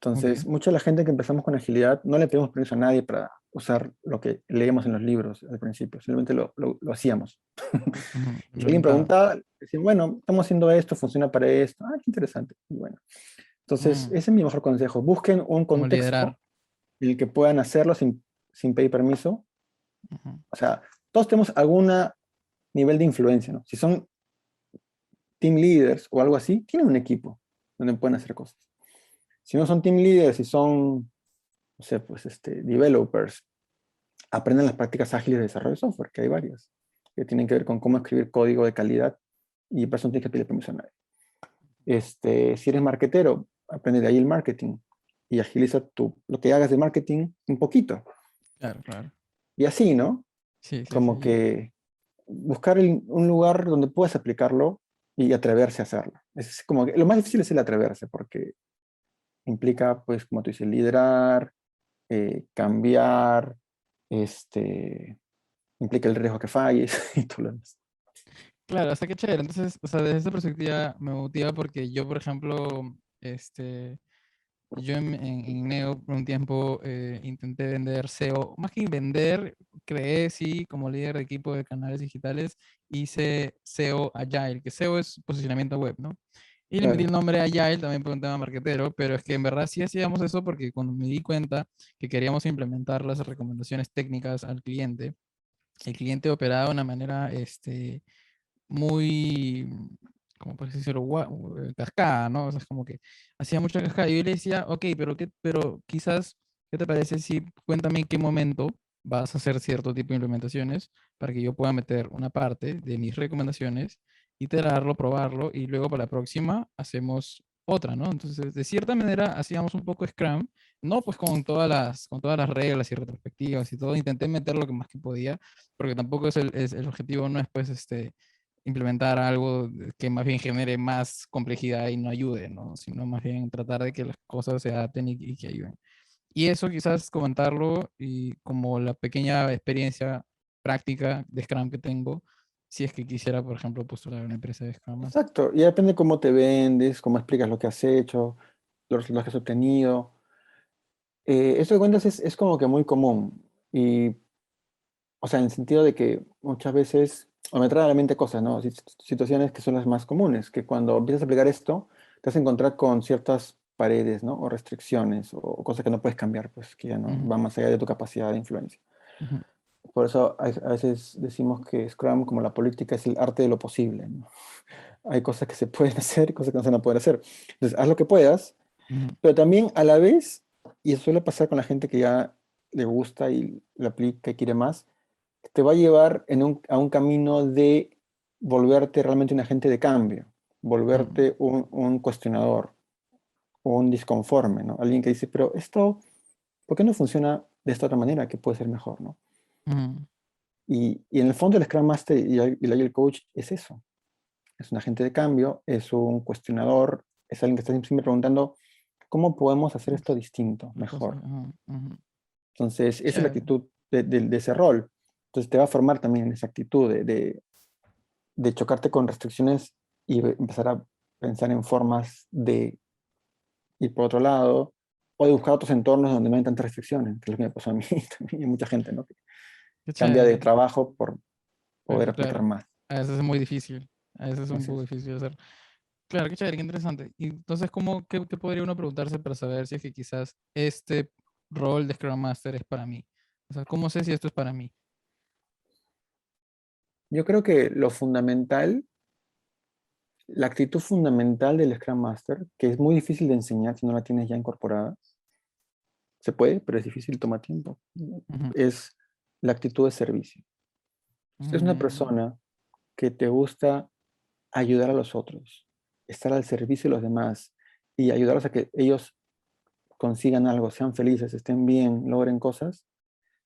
Entonces, Ok. mucha de la gente que empezamos con agilidad no le pedimos permiso a nadie para usar lo que leíamos en los libros al principio, simplemente lo hacíamos. Ujú. Y si alguien Implementado. preguntaba, decían, bueno, estamos haciendo esto, funciona para esto, qué interesante. Y bueno, entonces, Mm, ese es mi mejor consejo. Busquen un como liderar. contexto en el que puedan hacerlo sin pedir permiso. Ujú. O sea, todos tenemos algún nivel de influencia, ¿no? Si son team leaders o algo así, tienen un equipo donde pueden hacer cosas. Si no son team leaders y son, no sé, pues, developers, aprendan las prácticas ágiles de desarrollo de software, que hay varias, que tienen que ver con cómo escribir código de calidad y por eso no tienes que pedir permiso a nadie. Si eres marketero, aprende de ahí el marketing y agiliza lo que hagas de marketing un poquito. Claro, claro. Y así, ¿no? Sí, sí, Como sí. que buscar un lugar donde puedas aplicarlo y atreverse a hacerlo. Es como que lo más difícil es el atreverse, porque implica, pues, como tú dices, liderar, cambiar, implica el riesgo que falles y todo lo demás. Claro, hasta qué chévere. Entonces, o sea, desde esa perspectiva me motiva porque yo, por ejemplo, este, yo en Neo por un tiempo intenté vender SEO, más que vender, creé, sí, como líder de equipo de canales digitales, hice SEO Agile, que SEO es posicionamiento web, ¿no? Y le metí Claro, el nombre Agile también por un tema marketero, pero es que en verdad sí hacíamos eso porque cuando me di cuenta que queríamos implementar las recomendaciones técnicas al cliente, el cliente operaba de una manera, muy, como por así decirlo, cascada, ¿no? O sea, es como que hacía mucha cascada. Y yo le decía, ok, pero quizás, ¿qué te parece si cuéntame en qué momento vas a hacer cierto tipo de implementaciones para que yo pueda meter una parte de mis recomendaciones, iterarlo, probarlo y luego para la próxima hacemos otra, ¿no? Entonces, de cierta manera, hacíamos un poco Scrum, no pues con todas las reglas y retrospectivas y todo, intenté meter lo que más que podía, porque tampoco el objetivo no es pues implementar algo que más bien genere más complejidad y no ayude, ¿no? Sino más bien tratar de que las cosas se adapten y que ayuden. Y eso quizás comentarlo y como la pequeña experiencia práctica de Scrum que tengo, si es que quisiera, por ejemplo, postular a una empresa de Scrum Master. exacto. Y depende cómo te vendes, cómo explicas lo que has hecho, los resultados que has obtenido. Eso que cuentas es como que muy común. Y, o sea, en el sentido de que muchas veces, o me trae a la mente cosas, ¿no? Situaciones que son las más comunes, que cuando empiezas a aplicar esto, te vas a encontrar con ciertas paredes, ¿no? O restricciones, o cosas que no puedes cambiar, pues que ya no Ujú, van más allá de tu capacidad de influencia. ujú, Por eso a veces decimos que Scrum, como la política, es el arte de lo posible, ¿no? Hay cosas que se pueden hacer y cosas que no se van a poder hacer. Entonces, haz lo que puedas, ujú, pero también a la vez, y eso suele pasar con la gente que ya le gusta y lo aplica y quiere más, te va a llevar a un camino de volverte realmente un agente de cambio, ujú, volverte un cuestionador, un disconforme, ¿no? Alguien que dice, pero esto, ¿por qué no funciona de esta otra manera que puede ser mejor, ¿no? ujú. Y en el fondo el Scrum Master y el Agile Coach es eso. Es un agente de cambio, es un cuestionador, es alguien que está siempre preguntando, ¿cómo podemos hacer esto distinto, Las cosas, mejor? ujú, ujú. Entonces, esa es la Chévere. actitud de ese rol. Entonces, te va a formar también en esa actitud de chocarte con restricciones y empezar a pensar en formas de ir por otro lado o de buscar otros entornos donde no hay tantas restricciones, que es lo que me pasó a mí también y a mucha gente, ¿no? Que Qué cambia de chévere. trabajo por poder Pero aplicar claro, más. a veces es muy difícil. A veces es un Así poco es. difícil hacer. Claro, qué chévere, qué interesante. Y entonces, qué podría uno preguntarse para saber si es que quizás este rol de Scrum Master es para mí? O sea, ¿cómo sé si esto es para mí? Yo creo que lo fundamental, la actitud fundamental del Scrum Master, que es muy difícil de enseñar si no la tienes ya incorporada, se puede, pero es difícil, toma tiempo, Ujú, es la actitud de servicio. Si es una ujú, persona que te gusta ayudar a los otros, estar al servicio de los demás y ayudarlos a que ellos consigan algo, sean felices, estén bien, logren cosas,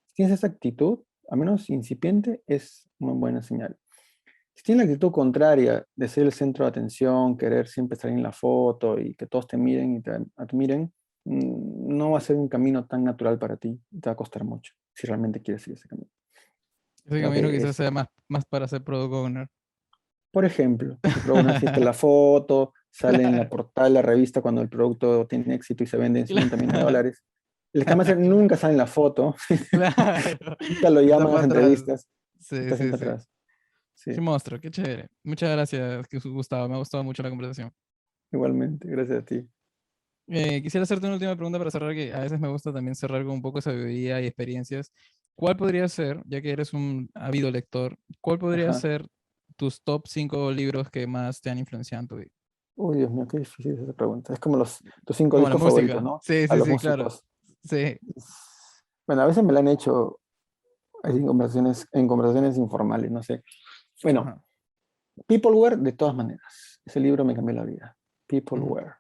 si tienes esa actitud, a menos incipiente, es una buena señal. Si tienes la actitud contraria de ser el centro de atención, querer siempre salir en la foto y que todos te miren y te admiren, no va a ser un camino tan natural para ti, te va a costar mucho, si realmente quieres seguir ese camino. Ese Creo camino que quizás es sea más para ser product owner. Por ejemplo, pero aún así está la foto, sale en la Claro, portada de la revista cuando el producto tiene éxito y se vende en 50 millones de claro, dólares. El Scam Master claro, nunca sale en la foto, claro. nunca lo Está llaman a para las atrás. entrevistas, Sí, está sí, siempre sí. atrás. Qué Sí, monstruo, qué chévere. Muchas gracias, Gustavo. Me ha gustado mucho la conversación. igualmente, gracias a ti. Quisiera hacerte una última pregunta para cerrar, que a veces me gusta también cerrar con un poco de sabiduría y experiencias. ¿Cuál podría ser, ya que eres un ávido lector, cuál podría Ajá. ser tus top 5 libros que más te han influenciado en tu vida? Uy, Dios mío, qué difícil esa pregunta. Es como tus cinco Como la discos favoritos, música. ¿no? Sí, A sí, los sí, claro. músicos. Sí. Bueno, a veces me la han hecho en conversaciones informales, no sé. Bueno, Ajá. Peopleware, de todas maneras. Ese libro me cambió la vida. Ujú. Peopleware,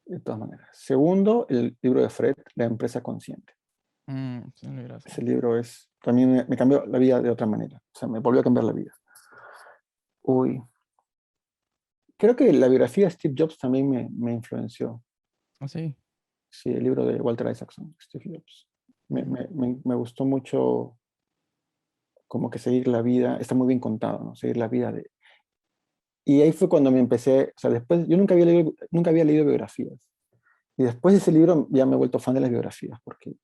de todas maneras. Segundo, el libro de Fred, La empresa consciente. Sí, gracias. Ese libro también me cambió la vida de otra manera. O sea, me volvió a cambiar la vida. Uy, creo que la biografía de Steve Jobs también me influenció. ¿Ah, sí? Sí, el libro de Walter Isaacson, Steve Jobs. Me, Mm, me, me, me gustó mucho como que seguir la vida, está muy bien contado, ¿no? Seguir la vida de... Y ahí fue cuando me empecé, o sea, después, yo nunca había leído biografías. Y después de ese libro ya me he vuelto fan de las biografías, porque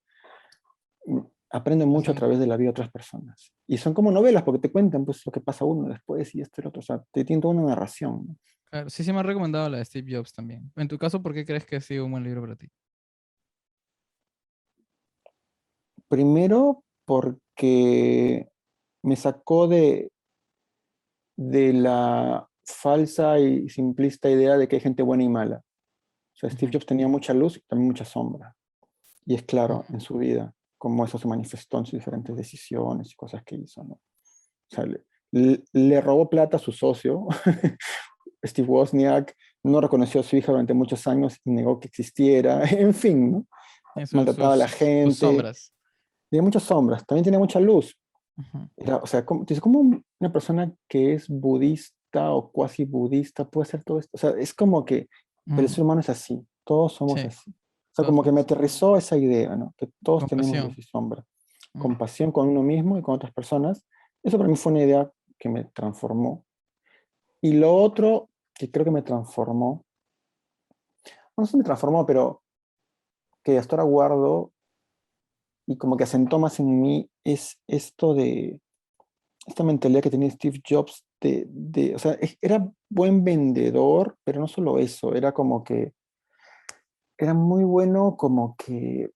aprendo mucho a Bastante. través de la vida de otras personas. Y son como novelas, porque te cuentan pues lo que pasa uno después y esto y lo otro. O sea, te tiene toda una narración, ¿no? Claro, sí, sí me han recomendado la de Steve Jobs también. En tu caso, ¿por qué crees que ha sido un buen libro para ti? Primero, porque me sacó de la falsa y simplista idea de que hay gente buena y mala. O sea, Steve Ujú, Jobs tenía mucha luz y también mucha sombra. Y es claro ujú. en su vida cómo eso se manifestó en sus diferentes decisiones y cosas que hizo, ¿no? O sea, le robó plata a su socio, Steve Wozniak, no reconoció a su hija durante muchos años y negó que existiera, en fin, ¿no? Eso, Maltrataba a la sus gente, sombras. tenía muchas sombras, también tenía mucha luz. Ujú, O sea, ¿cómo una persona que es budista o cuasi budista puede hacer todo esto? O sea, es como que el mm, ser humano es así, todos somos sí, así. O sea, todos como que me somos así. aterrizó esa idea, ¿no? Que todos tenemos luz Compasión. y sombra. Mm, Compasión con uno mismo y con otras personas. Eso para mí fue una idea que me transformó. Y lo otro que creo que me transformó, no sé si me transformó, pero que hasta ahora guardo y como que asentó más en mí, es esto de esta mentalidad que tenía Steve Jobs o sea, era buen vendedor, pero no solo eso, era como que era muy bueno como que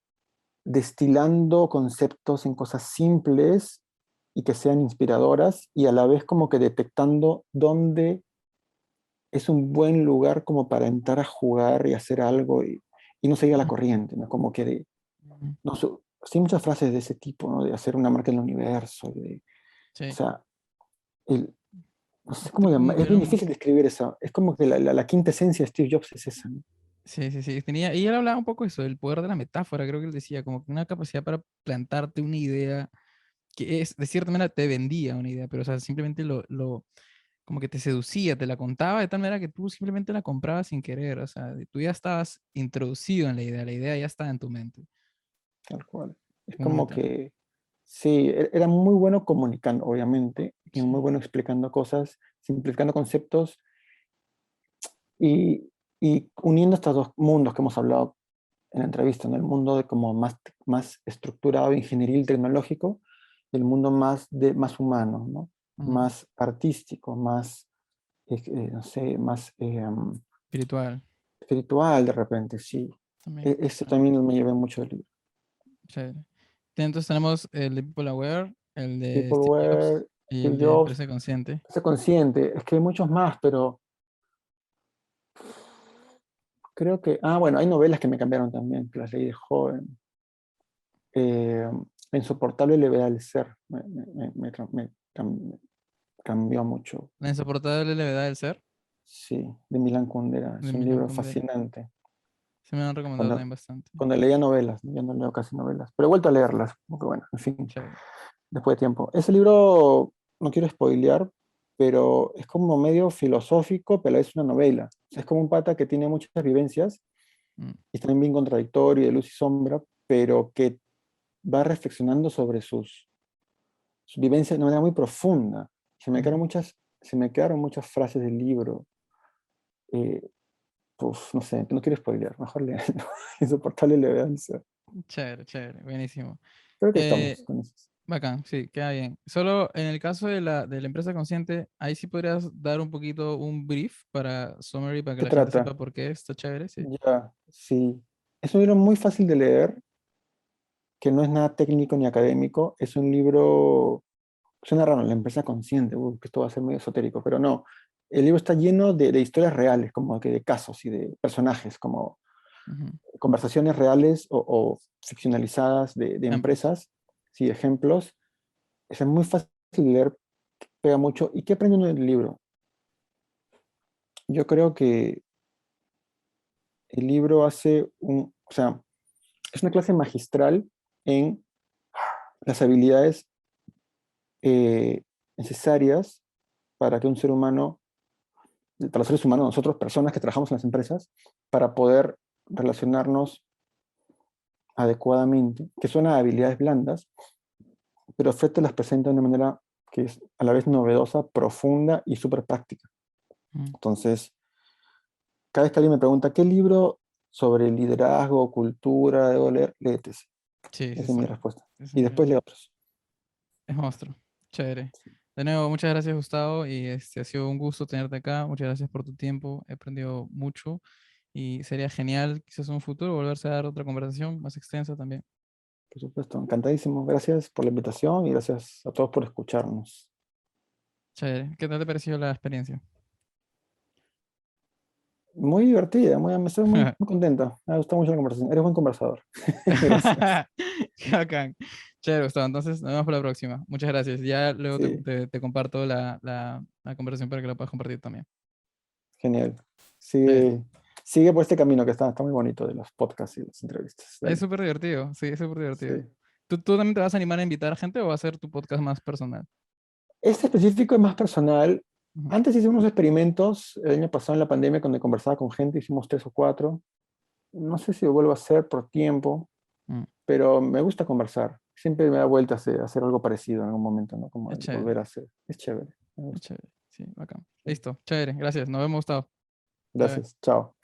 destilando conceptos en cosas simples y que sean inspiradoras y a la vez como que detectando dónde es un buen lugar como para entrar a jugar y hacer algo y no seguir a la mm, corriente, ¿no? Como que mm, no sé, sí, muchas frases de ese tipo, ¿no? De hacer una marca en el universo, o sí. sea, el, no sé cómo Como llamar, que es era bien un... difícil describir eso, es como que la quinta esencia de Steve Jobs es esa, ¿no? Sí, sí, sí. Tenía... Y él hablaba un poco de eso, del poder de la metáfora. Creo que él decía, como que una capacidad para plantarte una idea que es, de cierta manera, te vendía una idea, pero, o sea, simplemente como que te seducía, te la contaba de tal manera que tú simplemente la comprabas sin querer. O sea, tú ya estabas introducido en la idea ya estaba en tu mente. Tal cual. Es Una como metáfora. que, sí, era muy bueno comunicando, obviamente, y Sí. muy bueno explicando cosas, simplificando conceptos y, y uniendo estos dos mundos que hemos hablado en la entrevista, ¿no? El mundo de como más estructurado, ingenieril, tecnológico, y el mundo más humano, ¿no? Mm, Más artístico, más, no sé, más espiritual espiritual de repente, sí. también. Ese también me llevé mucho del libro. Chévere. Entonces tenemos el de People Aware, el de Steve Jobs Peopleware, y Steve el de Jobs, Empresa Consciente. sé consciente, es que hay muchos más, pero creo que, bueno, hay novelas que me cambiaron también, que las leí de joven. La insoportable levedad del ser me cambió mucho. La insoportable levedad del ser, Sí, de Milan Kundera, de es un Milan libro Kundera. fascinante. Se me han recomendado Cuando, también bastante. cuando leía novelas, ¿no? Ya no leo casi novelas, pero he vuelto a leerlas, porque bueno, en fin, Chévere. después de tiempo. Ese libro, no quiero spoilear, pero es como medio filosófico, pero es una novela. O sea, es como un pata que tiene muchas vivencias Mm, y también bien contradictorio, de luz y sombra, pero que va reflexionando sobre sus vivencias de una manera muy profunda. Se me quedaron ujú. muchas, se me quedaron muchas frases del libro. eh, pues, no sé, no quiero spoilear, mejor leer. Insoportable elegancia. Chévere, chévere, buenísimo. Creo que estamos Eh, con eso. Bacán, sí, queda bien. Solo en el caso de la empresa consciente, ahí sí podrías dar un poquito un brief para summary, para que ¿Qué la gente trata? sepa por qué está chévere, sí. Ya, sí. Es un libro muy fácil de leer, que no es nada técnico ni académico. Es un libro, suena raro, la empresa consciente, que esto va a ser muy esotérico, pero no. El libro está lleno de historias reales, como que de casos y de personajes, como Ujú. conversaciones reales o ficcionalizadas de Ejemplos. empresas, sí, ejemplos. Es muy fácil de leer, pega mucho. ¿Y qué aprende uno del libro? Yo creo que el libro hace o sea, es una clase magistral en las habilidades necesarias para que un ser humano, para los seres humanos, nosotros, personas que trabajamos en las empresas, para poder relacionarnos adecuadamente, que son habilidades blandas, pero Fred te las presenta de una manera que es a la vez novedosa, profunda y súper práctica. Ujú. Entonces, cada vez que alguien me pregunta, ¿qué libro sobre liderazgo, cultura debo leer? Léete ese. Sí, sí, Esa es mi sí. respuesta. Ese Y es después leo otros. es monstruo. Chévere. De nuevo, muchas gracias, Gustavo, y ha sido un gusto tenerte acá. Muchas gracias por tu tiempo. He aprendido mucho y sería genial, quizás en un futuro, volverse a dar otra conversación más extensa también. Por supuesto, encantadísimo. Gracias por la invitación y gracias a todos por escucharnos. Chévere. ¿Qué tal te pareció la experiencia? Muy divertida, me estoy muy contenta. Me ha gustado mucho la conversación. Eres buen conversador. Gracias. Qué bacán. Chévere, Gustavo. Entonces, nos vemos para la próxima. Muchas gracias. Ya luego Sí, te comparto la conversación para que la puedas compartir también. genial. Chévere. Sigue por este camino que está muy bonito de los podcasts y las entrevistas. Es Dale. súper divertido. Sí, es súper divertido. Sí. ¿Tú también te vas a animar a invitar gente o va a ser tu podcast más personal? Este específico es más personal. Ujú. Antes hice unos experimentos el año pasado en la pandemia cuando conversaba con gente, hicimos 3 o 4. No sé si lo vuelvo a hacer por tiempo, Mm, pero me gusta conversar. Siempre me da vuelta a hacer algo parecido en algún momento, ¿no? Como es el chévere. volver a hacer. Es chévere. Me Es gusta. chévere. Sí, bacán. Listo. Chévere. Gracias. Nos vemos, Gustavo. Bye, bye. Gracias. Chao.